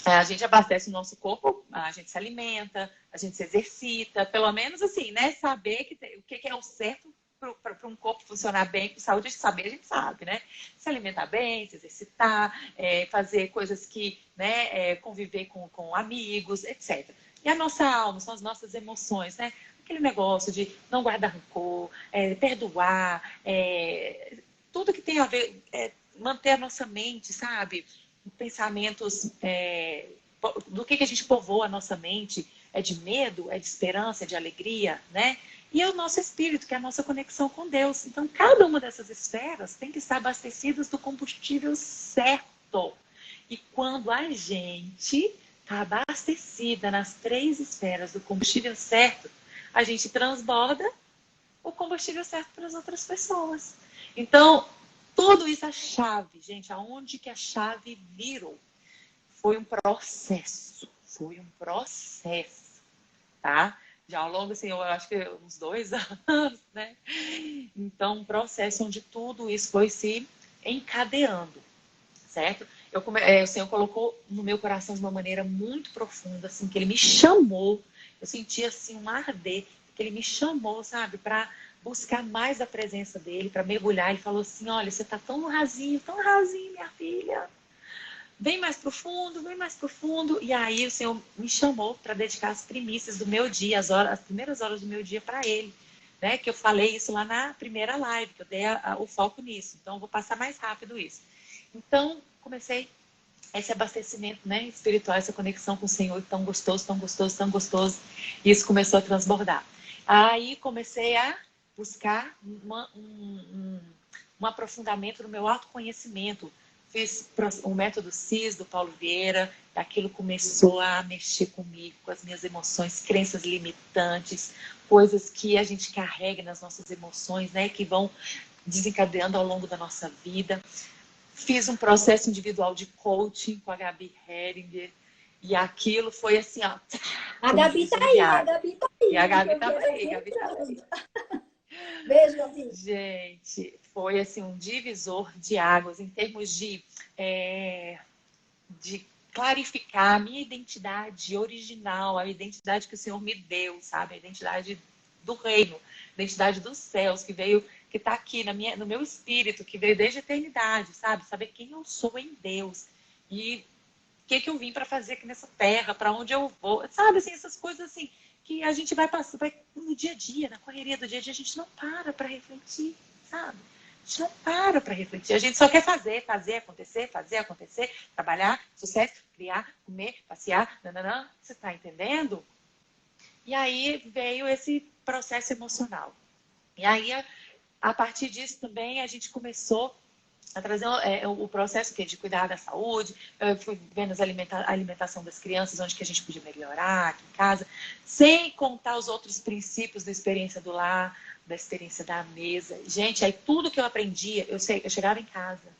A gente abastece o nosso corpo, a gente se alimenta, a gente se exercita, pelo menos assim, né? Saber o que é o certo para um corpo funcionar bem, com saúde, saber, a gente sabe, né? Se alimentar bem, se exercitar, fazer coisas que, né, conviver com amigos, etc. E a nossa alma, são as nossas emoções, né? Aquele negócio de não guardar rancor, perdoar, tudo que tem a ver, manter a nossa mente, sabe? Pensamentos do que a gente povoa a nossa mente, é de medo, é de esperança, é de alegria, né? E é o nosso espírito, que é a nossa conexão com Deus. Então, cada uma dessas esferas tem que estar abastecidas do combustível certo. E quando a gente está abastecida nas três esferas do combustível certo, a gente transborda o combustível certo para as outras pessoas. Então, tudo isso, a chave, gente, aonde que a chave virou? Foi um processo, tá? Já ao longo, assim, eu acho que uns 2 anos, né? Então, um processo onde tudo isso foi se encadeando, certo? O Senhor colocou no meu coração de uma maneira muito profunda, assim, que Ele me chamou. Eu senti, assim, um arder, que Ele me chamou, sabe, para buscar mais a presença dEle, para mergulhar. Ele falou assim, olha, você está tão rasinho, minha filha. Vem mais profundo, vem mais profundo. E aí o Senhor me chamou para dedicar as primícias do meu dia, as primeiras horas do meu dia para Ele. Né? Que eu falei isso lá na primeira live, que eu dei o foco nisso. Então, eu vou passar mais rápido isso. Então, comecei esse abastecimento, né, espiritual, essa conexão com o Senhor, tão gostoso, tão gostoso, tão gostoso. E isso começou a transbordar. Aí comecei a buscar um aprofundamento no meu autoconhecimento. Fiz o método CIS do Paulo Vieira, e aquilo começou a mexer comigo, com as minhas emoções, crenças limitantes, coisas que a gente carrega nas nossas emoções, né, que vão desencadeando ao longo da nossa vida. Fiz um processo individual de coaching com a Gabi Heringer. E aquilo foi assim, ó.
A Gabi tá aí, a Gabi tá aí.
E a Gabi tá aí, a Gabi tá aí.
Beijo, Gabi.
Gente, foi assim um divisor de águas em termos de clarificar a minha identidade original, a identidade que o Senhor me deu, sabe? A identidade do reino, a identidade dos céus, que está aqui no meu espírito, que veio desde a eternidade, sabe? Saber quem eu sou em Deus e o que eu vim para fazer aqui nessa terra, para onde eu vou, sabe? Assim, essas coisas assim que a gente vai passando, no dia a dia, na correria do dia a dia, a gente não para refletir, sabe? A gente não para refletir, a gente só quer fazer acontecer, trabalhar, sucesso, criar, comer, passear, nananã, você está entendendo? E aí veio esse processo emocional. E aí, a partir disso também, a gente começou a trazer o processo de cuidar da saúde. Eu fui vendo a alimentação das crianças, onde que a gente podia melhorar aqui em casa, sem contar os outros princípios da experiência do lar, da experiência da mesa. Gente, aí tudo que eu aprendia, eu chegava em casa,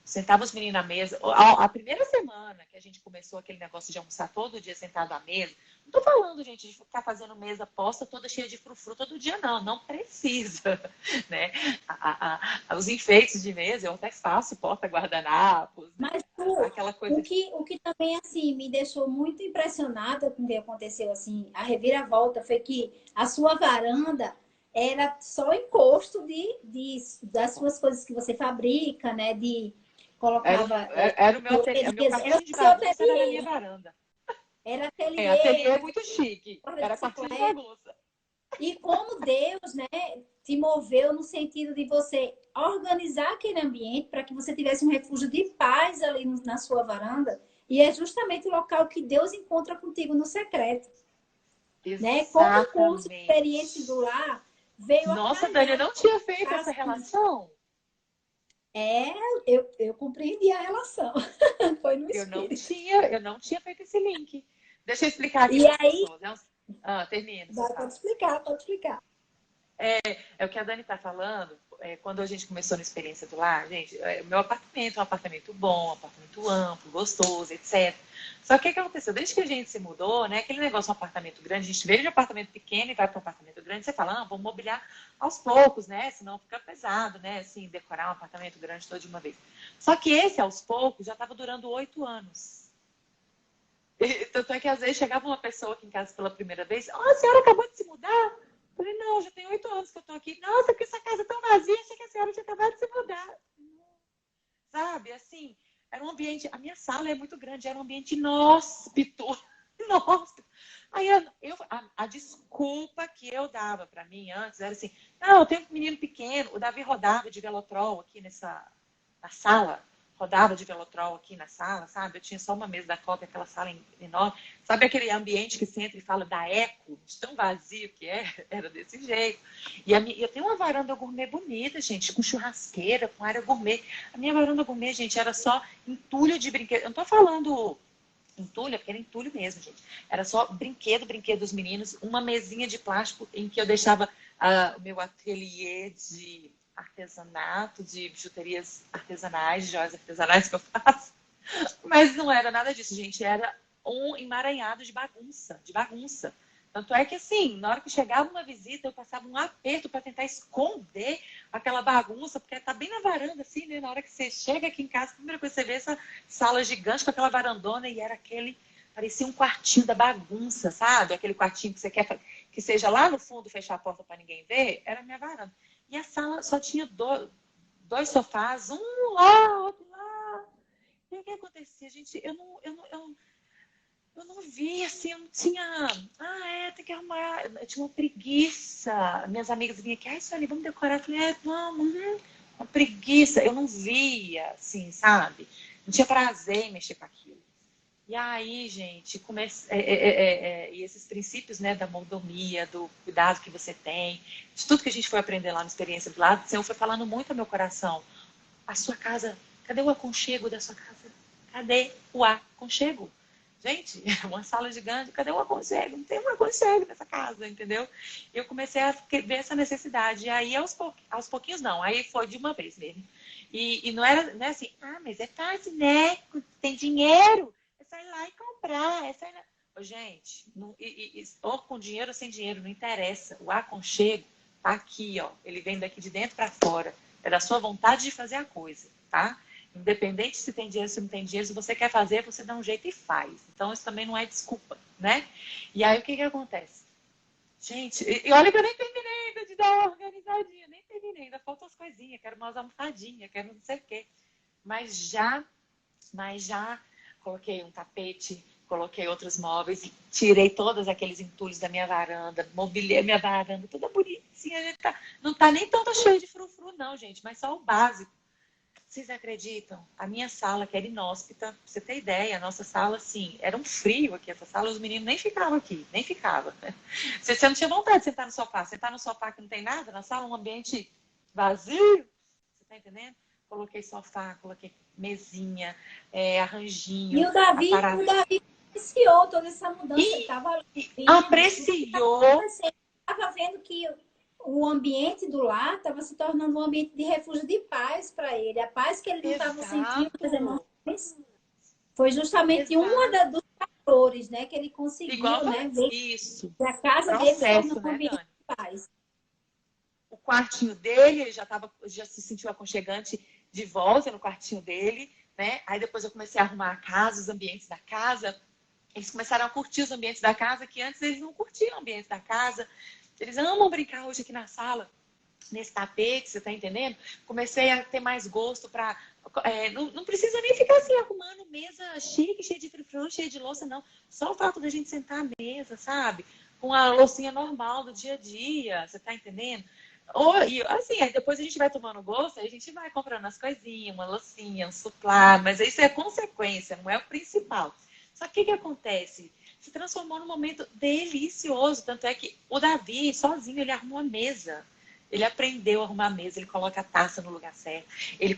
sentava os meninos na mesa. A primeira semana que a gente começou aquele negócio de almoçar todo dia sentado à mesa, não tô falando, gente, de ficar fazendo mesa posta toda cheia de frufru todo dia, não precisa, né? Os enfeites de mesa, eu até faço porta-guardanapos, né?
Mas
Aquela coisa
o que também, assim, me deixou muito impressionada com o que aconteceu, assim, a reviravolta foi que a sua varanda era só encosto das suas coisas que você fabrica, né? Colocava...
Era o meu quartinho de bagunça, era na minha varanda.
Era ateliê.
Ateliê muito chique. Era quartinho de bagunça.
E como Deus, né, te moveu no sentido de você organizar aquele ambiente para que você tivesse um refúgio de paz ali na sua varanda. E é justamente o local que Deus encontra contigo no secreto. Né? Como o curso de experiência do lar veio
Nossa, Dani, eu não tinha feito essa relação.
Eu compreendi a relação. Foi no espírito.
Eu não tinha feito esse link. Deixa eu explicar aqui
para as
pessoas. Termina.
Pode explicar.
É o que a Dani está falando. Quando a gente começou na experiência do lar, gente, o meu apartamento é um apartamento bom, um apartamento amplo, gostoso, etc. Só que o que aconteceu? Desde que a gente se mudou, né? Aquele negócio, um apartamento grande, a gente veio de um apartamento pequeno e vai para um apartamento grande, você fala, vamos mobiliar aos poucos, né? Senão fica pesado, né? Assim, decorar um apartamento grande toda de uma vez. Só que esse, aos poucos, já estava durando 8 anos. Tanto é que às vezes chegava uma pessoa aqui em casa pela primeira vez, a senhora acabou de se mudar? Eu falei, não, já tem 8 anos que eu tô aqui. Nossa, porque essa casa é tão vazia, achei que a senhora tinha acabado de se mudar. Sabe, assim, era um ambiente, a minha sala é muito grande, era um ambiente inóspito. Inóspito. Aí a desculpa que eu dava para mim antes era assim, não, eu tenho um menino pequeno, o Davi rodava de velotrol aqui na sala, rodava de velotrol aqui na sala, sabe? Eu tinha só uma mesa da Copa, aquela sala enorme. Sabe aquele ambiente que você entra e fala da eco, de tão vazio que era desse jeito. E eu tenho uma varanda gourmet bonita, gente, com churrasqueira, com área gourmet. A minha varanda gourmet, gente, era só entulho de brinquedo. Eu não tô falando entulho, porque era entulho mesmo, gente. Era só brinquedo dos meninos, uma mesinha de plástico em que eu deixava o meu ateliê de artesanato, de bijuterias artesanais, de joias artesanais que eu faço. Mas não era nada disso, gente. Era um emaranhado de bagunça, Tanto é que, assim, na hora que chegava uma visita, eu passava um aperto para tentar esconder aquela bagunça, porque tá bem na varanda, assim, né? Na hora que você chega aqui em casa, a primeira coisa que você vê é essa sala gigante com aquela varandona, e era aquele, parecia um quartinho da bagunça, sabe? Aquele quartinho que você quer que seja lá no fundo, fechar a porta para ninguém ver, era a minha varanda. E a sala só tinha dois sofás, um lá, outro lá. E o que acontecia, gente? Eu não vi, assim, eu não tinha. Ah, tem que arrumar. Eu tinha uma preguiça. Minhas amigas vinham aqui, Sueli, vamos decorar. Eu falei, vamos, uma preguiça. Eu não via, assim, sabe? Não tinha prazer em mexer com aquilo. E aí, gente, e esses princípios, né, da mordomia, do cuidado que você tem, de tudo que a gente foi aprender lá na experiência do lado, o Senhor foi falando muito ao meu coração. A sua casa, cadê o aconchego da sua casa? Cadê o aconchego? Gente, uma sala gigante, cadê o aconchego? Não tem um aconchego nessa casa, entendeu? Eu comecei a ver essa necessidade. E aí, aos pouquinhos, não. Aí foi de uma vez mesmo. E não é assim, mas é fácil, né? Tem dinheiro. É sair lá e comprar. É sair lá. Ô, gente, ou com dinheiro ou sem dinheiro, não interessa. O aconchego tá aqui, ó. Ele vem daqui de dentro para fora. É da sua vontade de fazer a coisa, tá? Independente se tem dinheiro, se não tem dinheiro, se você quer fazer, você dá um jeito e faz. Então, isso também não é desculpa, né? E aí, o que acontece? Gente, e olha que eu nem terminei ainda de dar uma organizadinha, nem terminei, ainda faltam as coisinhas, quero umas almofadinhas, quero não sei o quê. Mas já coloquei um tapete, coloquei outros móveis, tirei todos aqueles entulhos da minha varanda, mobiliei minha varanda, toda bonitinha. Não tá nem tão cheio de frufru, não, gente, mas só o básico. Vocês acreditam? A minha sala, que era inóspita, pra você ter ideia, a nossa sala, assim, era um frio aqui, essa sala, os meninos nem ficavam aqui, nem ficavam. Você não tinha vontade de sentar no sofá que não tem nada na sala, um ambiente vazio, você tá entendendo? Coloquei sofá, coloquei mesinha,
E
arranjinho,
o Davi apreciou toda essa mudança. Ele estava vendo tudo que estava
apreciou.
acontecendo. Estava vendo que o ambiente do lar estava se tornando um ambiente de refúgio de paz para ele. A paz que ele não estava sentindo nas
Exato,
emoções foi justamente uma
exato.
dos fatores, né, que ele
Igual
conseguiu, né, ver
isso,
que a casa dele se tornou
processo,
um
né,
ambiente
Dani?
de paz.
O quartinho dele, ele já se sentiu aconchegante de volta no quartinho dele, né? Aí depois eu comecei a arrumar a casa, os ambientes da casa. Eles começaram a curtir os ambientes da casa, que antes eles não curtiam o ambiente da casa. Eles amam brincar hoje aqui na sala, nesse tapete, você tá entendendo? Comecei a ter mais gosto para não precisa nem ficar assim arrumando mesa chique, cheia de frufru, cheia de louça, não. Só o fato da gente sentar à mesa, sabe? Com a loucinha normal do dia a dia, você tá entendendo? E assim, aí depois a gente vai tomando gosto, aí a gente vai comprando as coisinhas, uma loucinha, um suplá, mas isso é consequência, não é o principal. Só que o que acontece? Se transformou num momento delicioso, tanto é que o Davi, sozinho, ele arrumou a mesa. Ele aprendeu a arrumar a mesa, ele coloca a taça no lugar certo, ele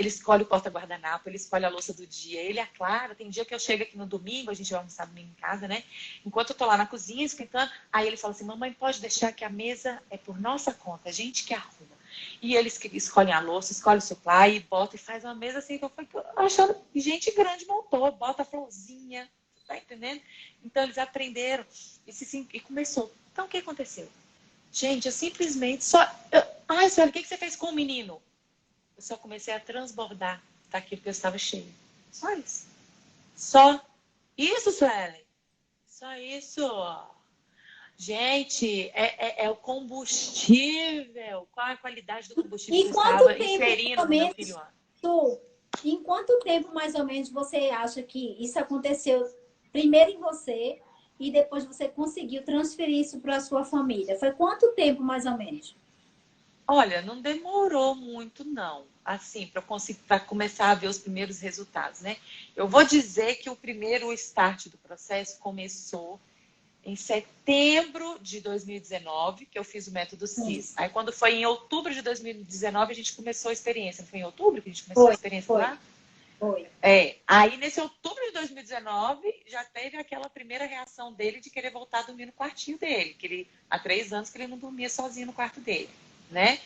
escolhe o porta-guardanapo, ele escolhe a louça do dia, ele é claro. Tem dia que eu chego aqui no domingo, a gente vai almoçar domingo em casa, né? Enquanto eu tô lá na cozinha esquentando, aí ele fala assim: mamãe, pode deixar que a mesa é por nossa conta, a gente que arruma. E eles que escolhem a louça, escolhem o supply, e bota e faz uma mesa assim, que eu fui achando gente grande montou, bota a florzinha, tá entendendo? Então eles aprenderam e começou. Então o que aconteceu? Gente, eu simplesmente só. Ai, Sueli, o que você fez com o menino? Eu só comecei a transbordar daquilo que eu estava cheio. Só isso. Só isso, Sueli. Só isso. Gente, é o combustível. Qual a qualidade do combustível que
E
eu
quanto
estava
tempo, mais
inserindo
ou
no meu filho?
menos, tu, em quanto tempo, mais ou menos, você acha que isso aconteceu primeiro em você e depois você conseguiu transferir isso para a sua família? Foi quanto tempo, mais ou menos?
Olha, não demorou muito, não. Assim, para começar a ver os primeiros resultados, né? Eu vou dizer que o primeiro start do processo começou em setembro de 2019, que eu fiz o método
Sim.
CIS. Aí, quando foi em outubro de 2019, a gente começou a experiência. Não foi em outubro que a gente começou a
Foi,
experiência
foi,
lá?
foi.
Aí, nesse outubro de 2019, já teve aquela primeira reação dele de querer voltar a dormir no quartinho dele. Que ele, há 3 anos que ele não dormia sozinho no quarto dele, né?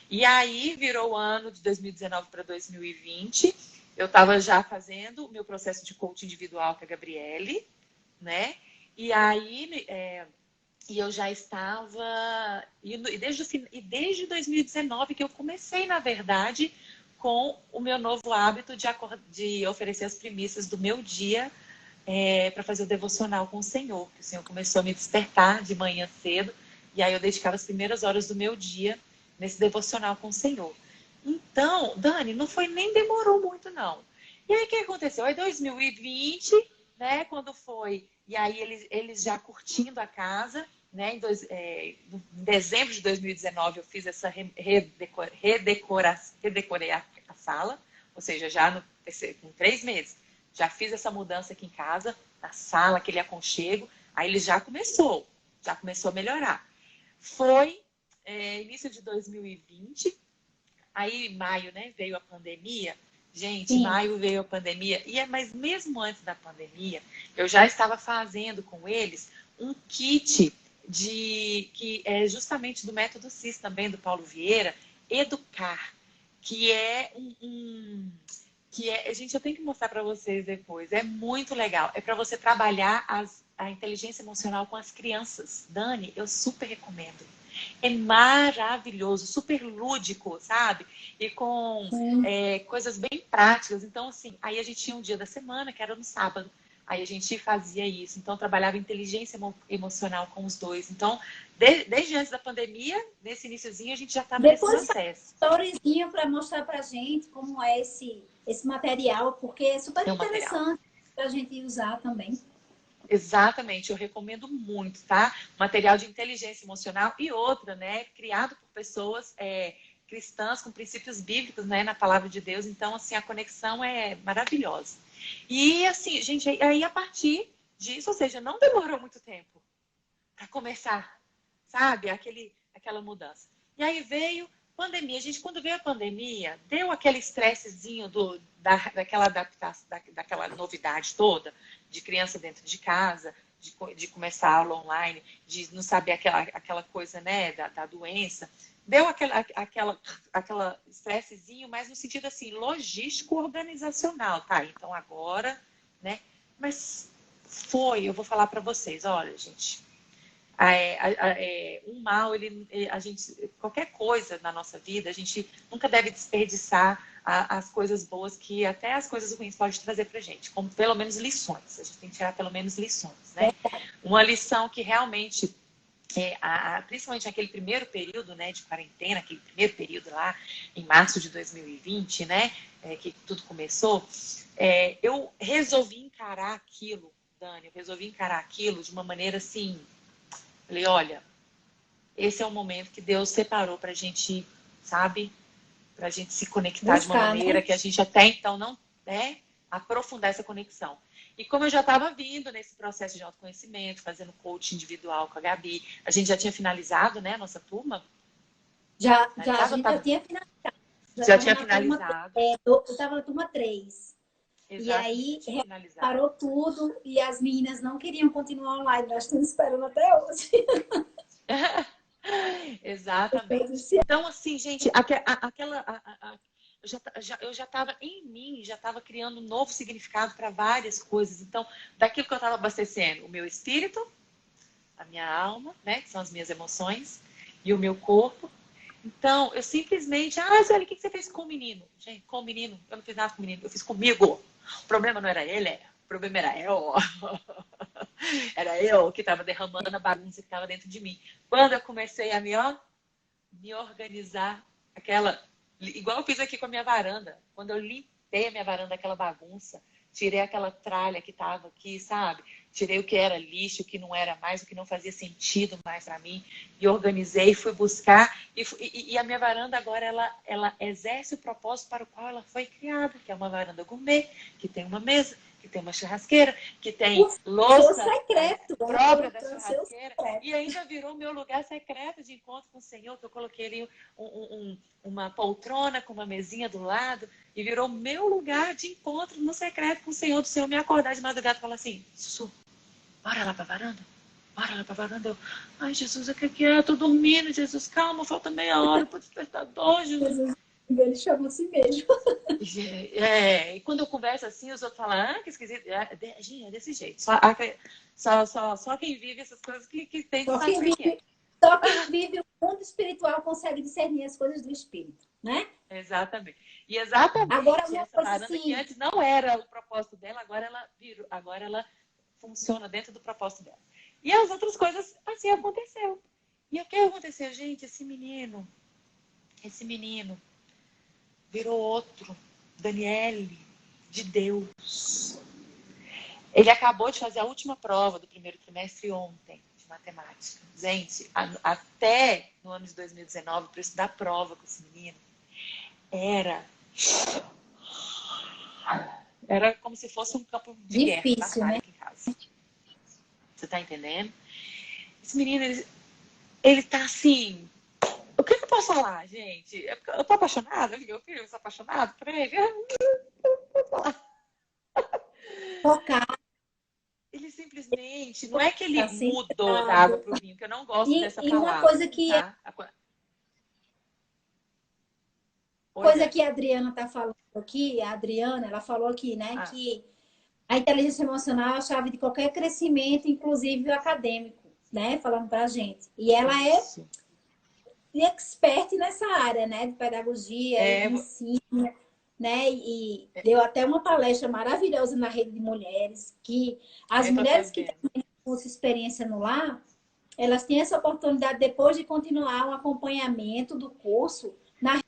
E aí, virou o ano de 2019 para 2020. Eu estava já fazendo o meu processo de coaching individual com a Gabriele, né? E aí, E eu já estava... desde 2019 que eu comecei, na verdade, com o meu novo hábito de oferecer as primícias do meu dia para fazer o devocional com o Senhor. Que o Senhor começou a me despertar de manhã cedo, e aí eu dedicava as primeiras horas do meu dia nesse devocional com o Senhor. Então, Dani, não foi nem demorou muito, não. E aí, o que aconteceu? Aí, 2020, né, quando foi... E aí, eles já curtindo a casa, né, em dezembro de 2019, eu fiz essa redecorei a sala, ou seja, com 3 meses, já fiz essa mudança aqui em casa, na sala, aquele aconchego, aí ele já começou a melhorar. Foi início de 2020, aí em maio, né, veio a pandemia. Gente,
Sim.
maio veio a pandemia, mas mesmo antes da pandemia, eu já estava fazendo com eles um kit que é justamente do método CIS também, do Paulo Vieira, Educar, que é gente, eu tenho que mostrar para vocês depois, é muito legal, é para você trabalhar a inteligência emocional com as crianças. Dani, eu super recomendo. É maravilhoso, super lúdico, sabe? E com coisas bem práticas. Então, assim, aí a gente tinha um dia da semana, que era no sábado. Aí a gente fazia isso. Então, trabalhava inteligência emocional com os dois. Então, desde antes da pandemia, nesse iniciozinho, a gente já estava nesse processo.
Storyzinho para mostrar para a gente como é esse material, porque é super interessante para a gente usar também.
Exatamente, eu recomendo muito, tá? Material de inteligência emocional e outra, né? Criado por pessoas cristãs com princípios bíblicos, né? Na palavra de Deus. Então, assim, a conexão é maravilhosa. E, assim, gente, aí a partir disso, ou seja, não demorou muito tempo para começar, sabe? Aquela mudança. E aí veio pandemia. Gente, quando veio a pandemia, deu aquele estressezinho daquela adaptação, daquela novidade toda, de criança dentro de casa, de começar a aula online, de não saber aquela coisa, né, da doença. Deu aquela estressezinho, mas no sentido assim, logístico organizacional, tá? Então agora, né? Mas eu vou falar para vocês, olha, gente, um mal, qualquer coisa na nossa vida, a gente nunca deve desperdiçar as coisas boas que até as coisas ruins podem trazer pra gente, como pelo menos lições. A gente tem que tirar pelo menos lições, né? Uma lição que realmente, principalmente naquele primeiro período, né, de quarentena, aquele primeiro período lá em março de 2020, né, que tudo começou, eu resolvi encarar aquilo, Dani, de uma maneira assim. Falei, olha, esse é o momento que Deus separou para a gente, sabe? Para a gente se conectar de uma maneira, né, que a gente até então não, né, aprofundar essa conexão. E como eu já estava vindo nesse processo de autoconhecimento, fazendo coaching individual com a Gabi, a gente já tinha finalizado, né, a nossa turma?
A gente já tinha finalizado.
Já tinha finalizado.
Eu estava na turma 3.
Exato,
e aí parou tudo e as meninas não queriam continuar online, nós estamos esperando até hoje.
Exatamente. Então, assim, gente, eu já estava em mim, já estava criando um novo significado para várias coisas. Então, daquilo que eu estava abastecendo, o meu espírito, a minha alma, né, que são as minhas emoções, e o meu corpo. Então, eu simplesmente, Zélia, o que você fez com o menino? Gente, com o menino, eu não fiz nada com o menino, eu fiz comigo. O problema não era ele, o problema era eu. Era eu que estava derramando a bagunça que estava dentro de mim. Quando eu comecei a me organizar, igual eu fiz aqui com a minha varanda. Quando eu limpei a minha varanda, aquela bagunça, tirei aquela tralha que estava aqui, sabe? Tirei o que era lixo, o que não era mais, o que não fazia sentido mais para mim. E organizei, fui buscar. E a minha varanda agora, ela exerce o propósito para o qual ela foi criada, que é uma varanda gourmet, que tem uma mesa, que tem uma churrasqueira, que tem louça própria da churrasqueira. E ainda virou meu lugar secreto de encontro com o Senhor, que eu coloquei ali uma poltrona com uma mesinha do lado, e virou meu lugar de encontro no secreto com o Senhor, do Senhor me acordar de madrugada e falar assim, Sussu, bora lá pra varanda? Bora lá pra varanda. Eu, ai, Jesus, o que é? Eu tô dormindo, Jesus, calma, falta meia hora pro despertador, Jesus.
Ele chama assim mesmo.
E quando eu converso assim, os outros falam, que esquisito. Gente, é desse jeito. Só quem vive essas coisas que tem que saber o que é.
Só quem vive o mundo espiritual consegue discernir as coisas do espírito, né?
Exatamente. E exatamente
Agora, uma
essa
coisa
varanda
assim,
que antes não era o propósito dela, agora ela funciona dentro do propósito dela. E as outras coisas, assim aconteceu. E o que aconteceu, gente? Esse menino virou outro, Daniele, de Deus. Ele acabou de fazer a última prova do primeiro trimestre ontem, de matemática. Gente, até no ano de 2019, para estudar prova com esse menino, era como se fosse um campo de guerra, de
difícil,
batalha
né?
aqui em casa. Você tá entendendo? Esse menino, ele tá assim... O que eu posso falar, gente? Eu tô apaixonada? Meu filho, eu sou apaixonada por ele?
Focar,
Ele simplesmente... Não é que ele mudou da água
centrado.
pro vinho, que eu não gosto dessa
E uma
palavra,
coisa que
tá? Oi, Dani.
a Adriana está falando aqui, a Adriana, ela falou aqui, né,
Ah,
que a inteligência emocional é a chave de qualquer crescimento, inclusive o acadêmico, né, falando para a gente. E ela é
isso.
expert nessa área, né, de pedagogia e de ensino, né, e deu até uma palestra maravilhosa na rede de mulheres, que as
Eu tô
mulheres que
sabendo.
têm essa experiência no lar, elas têm essa oportunidade depois de continuar um acompanhamento do curso na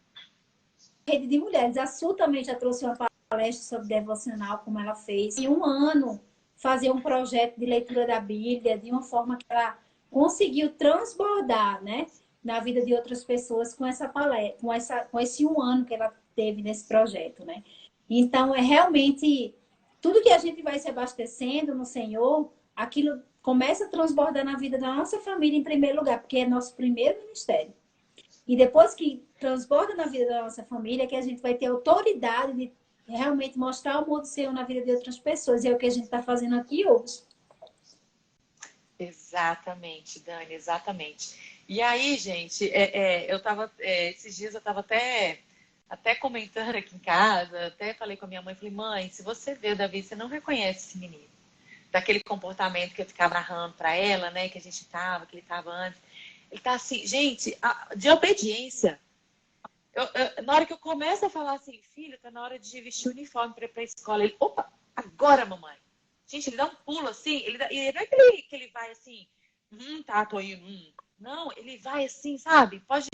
rede de mulheres. A Su também já trouxe uma palestra sobre devocional, como ela fez. Em um ano, fazer um projeto de leitura da Bíblia de uma forma que ela conseguiu transbordar, né, na vida de outras pessoas com essa palestra, com esse um ano que ela teve nesse projeto, né? Então, é realmente tudo que a gente vai se abastecendo no Senhor, aquilo começa a transbordar na vida da nossa família em primeiro lugar, porque é nosso primeiro ministério. E depois que transborda na vida da nossa família, que a gente vai ter autoridade de realmente mostrar o amor do Senhor na vida de outras pessoas. E é o que a gente está fazendo aqui hoje.
Exatamente, Dani, exatamente. E aí, gente, eu tava, esses dias eu tava até comentando aqui em casa, até falei com a minha mãe, falei, mãe, se você vê o Davi, você não reconhece esse menino. Daquele comportamento que eu ficava narrando para ela, né, que ele tava antes. Ele tá assim, gente, de obediência. Na hora que eu começo a falar assim, filho, tá na hora de vestir o uniforme para ir pra escola. Ele, opa, agora, mamãe. Gente, ele dá um pulo assim, e não é que ele vai assim, tá, tô indo. Não, ele vai assim, sabe? Ele pode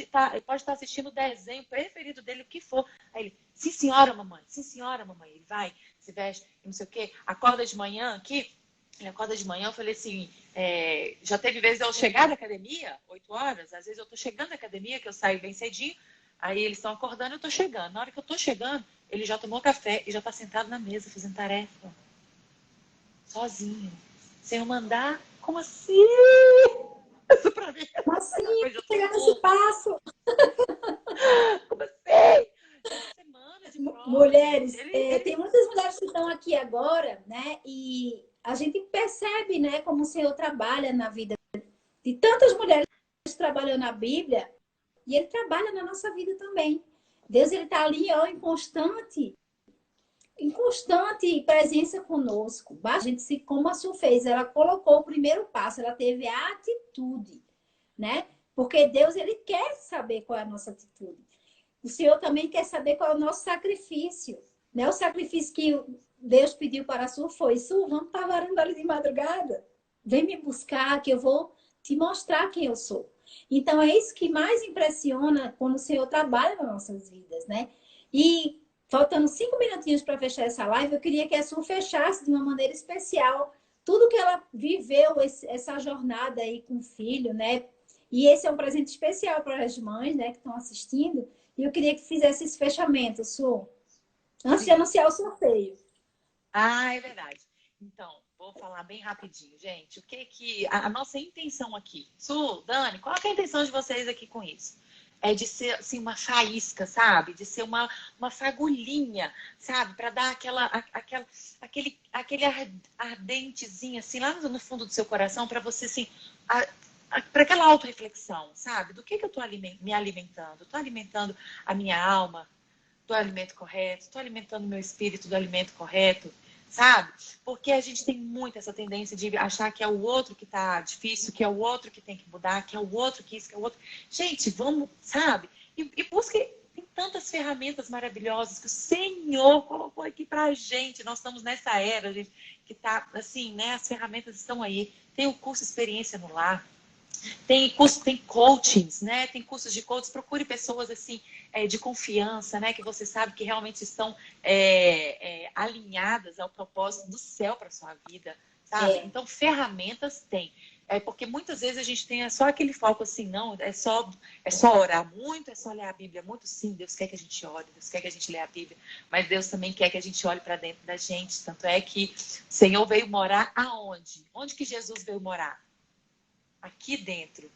estar assistindo o desenho preferido dele, o que for. Aí ele, sim, senhora, mamãe. Sim, senhora, mamãe. Ele vai, se veste, não sei o quê. Acorda de manhã aqui. Ele acorda de manhã, eu falei assim, já teve vezes eu chegar da academia, 8 horas, às vezes eu tô chegando da academia, que eu saio bem cedinho, aí eles estão acordando, eu tô chegando. Na hora que eu tô chegando, ele já tomou café e já tá sentado na mesa fazendo tarefa. Sozinho. Sem eu mandar. Como assim? Isso pra mim
Como assim?
uma coisa tão
Chegar nesse
boa.
passo.
Como assim? Uma semana de prova, gente.
Mulheres, tem muitas mulheres que estão aqui agora, né? E a gente percebe, né, como o Senhor trabalha na vida de tantas mulheres que trabalham na Bíblia e Ele trabalha na nossa vida também. Deus, Ele está ali, ó, em constante presença conosco. A gente se, como a Su fez, ela colocou o primeiro passo, ela teve a atitude, né? Porque Deus, Ele quer saber qual é a nossa atitude. O Senhor também quer saber qual é o nosso sacrifício, né? O sacrifício que Deus pediu para a Su foi, Su, vamos para a varanda ali de madrugada. Vem me buscar que eu vou te mostrar quem eu sou. Então, é isso que mais impressiona quando o Senhor trabalha nas nossas vidas, né? E faltando 5 minutinhos para fechar essa live, eu queria que a Su fechasse de uma maneira especial tudo que ela viveu, essa jornada aí com o filho, né? E esse é um presente especial para as mães, né, que estão assistindo. E eu queria que fizesse esse fechamento, Su, antes de
Sim.
anunciar o sorteio.
Ah, é verdade. Então, vou falar bem rapidinho, gente. O que a nossa intenção aqui? Su, Dani, qual é a intenção de vocês aqui com isso? É de ser assim, uma faísca, sabe? De ser uma fagulhinha, sabe? Para dar aquele ardentezinho assim lá no fundo do seu coração, para você assim, para aquela autorreflexão, sabe? Do que eu estou me alimentando? Estou alimentando a minha alma? do alimento correto? Estou alimentando meu espírito do alimento correto? Sabe? Porque a gente tem muito essa tendência de achar que é o outro que está difícil, que é o outro que tem que mudar, que é o outro que isso, que é o outro. Gente, vamos, sabe? E busque, tem tantas ferramentas maravilhosas que o Senhor colocou aqui pra gente. Nós estamos nessa era, gente, que tá assim, né? As ferramentas estão aí. Tem o curso Experiência no Lar. Tem curso, tem coachings, né? Tem cursos de coaching. Procure pessoas assim de confiança, né? Que você sabe que realmente estão alinhadas ao propósito do céu para sua vida, sabe? Então, ferramentas tem. Porque muitas vezes a gente tem só aquele foco assim, não, é só orar muito, é só ler a Bíblia muito. Sim, Deus quer que a gente ore, Deus quer que a gente leia a Bíblia, mas Deus também quer que a gente olhe para dentro da gente. Tanto é que o Senhor veio morar aonde? Onde que Jesus veio morar? Aqui dentro.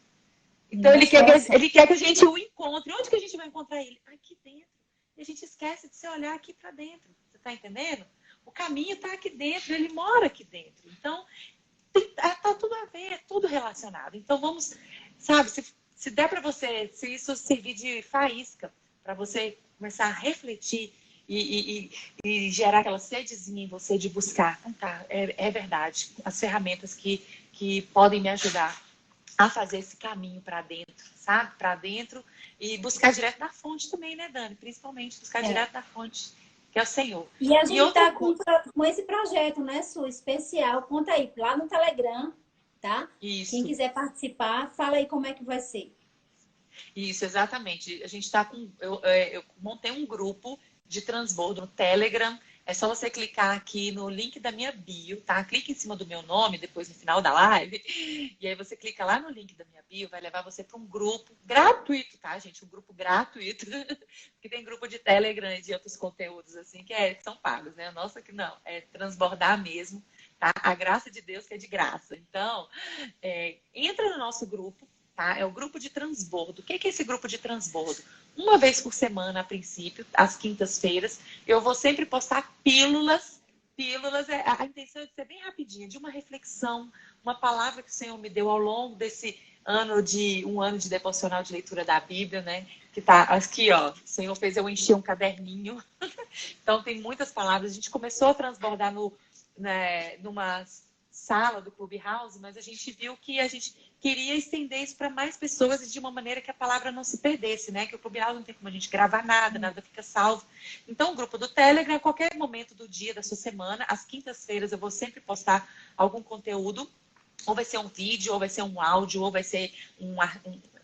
Então ele quer que a gente o encontre. Onde que a gente vai encontrar ele? Aqui dentro. E a gente esquece de se olhar aqui para dentro. Você está entendendo? O caminho está aqui dentro, ele mora aqui dentro. Então, tá tudo a ver, é tudo relacionado. Então vamos, sabe, se der para você, se isso servir de faísca para você começar a refletir e gerar aquela sedezinha em você de buscar. Então tá, é verdade. As ferramentas que podem me ajudar a fazer esse caminho para dentro, sabe? Para dentro e buscar direto da fonte também, né, Dani? Principalmente buscar direto da fonte, que é o Senhor.
E a gente está com esse projeto, né, Su, especial. Conta aí, lá no Telegram, tá?
Isso.
Quem quiser participar, fala aí como é que vai ser.
Isso, exatamente. A gente está com... Eu montei um grupo de transbordo no Telegram. É só você clicar aqui no link da minha bio, tá? Clica em cima do meu nome, depois no final da live. E aí você clica lá no link da minha bio, vai levar você para um grupo gratuito, tá, gente? Um grupo gratuito. Porque tem grupo de Telegram e de outros conteúdos, assim, que são pagos, né? Nossa, que não. É transbordar mesmo, tá? A graça de Deus que é de graça. Então, entra no nosso grupo, tá? É o grupo de transbordo. O que é esse grupo de transbordo? Uma vez por semana, a princípio, às quintas-feiras, eu vou sempre postar pílulas. Pílulas, a intenção é de ser bem rapidinha, de uma reflexão, uma palavra que o Senhor me deu ao longo desse um ano de devocional de leitura da Bíblia, né? Que tá aqui, ó. O Senhor fez eu encher um caderninho. Então, tem muitas palavras. A gente começou a transbordar numa sala do Clubhouse, mas a gente viu que a gente queria estender isso para mais pessoas e de uma maneira que a palavra não se perdesse, né? Que o Clubhouse não tem como a gente gravar nada fica salvo. Então, o grupo do Telegram, a qualquer momento do dia, da sua semana, às quintas-feiras, eu vou sempre postar algum conteúdo, ou vai ser um vídeo, ou vai ser um áudio, ou vai ser um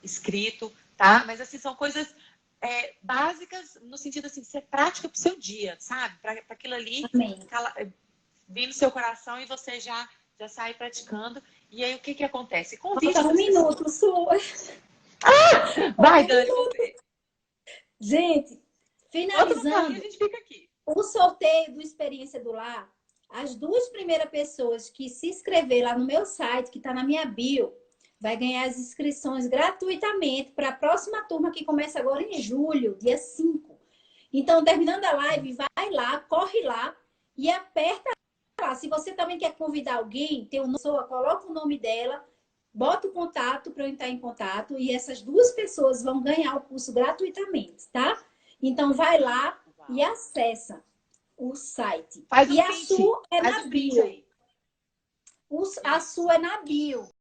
escrito, tá? Mas, assim, são coisas básicas no sentido, assim, de ser prática para o seu dia, sabe? Para aquilo ali vir no seu coração e você já sai praticando. E aí, o que acontece? Convite
um minuto, Su.
Vai, Dani.
Gente, finalizando,
a gente fica aqui.
O sorteio do Experiência do Lar, as 2 primeiras pessoas que se inscrever lá no meu site, que está na minha bio, vai ganhar as inscrições gratuitamente para a próxima turma que começa agora em julho, dia 5. Então, terminando a live, vai lá, corre lá e aperta lá. Se você também quer convidar alguém, tem uma pessoa, coloca o nome dela, bota o contato para eu entrar em contato e essas 2 pessoas vão ganhar o curso gratuitamente, tá? Então, vai lá e acessa o site.
Faz
e a sua é na bio. A sua é na bio.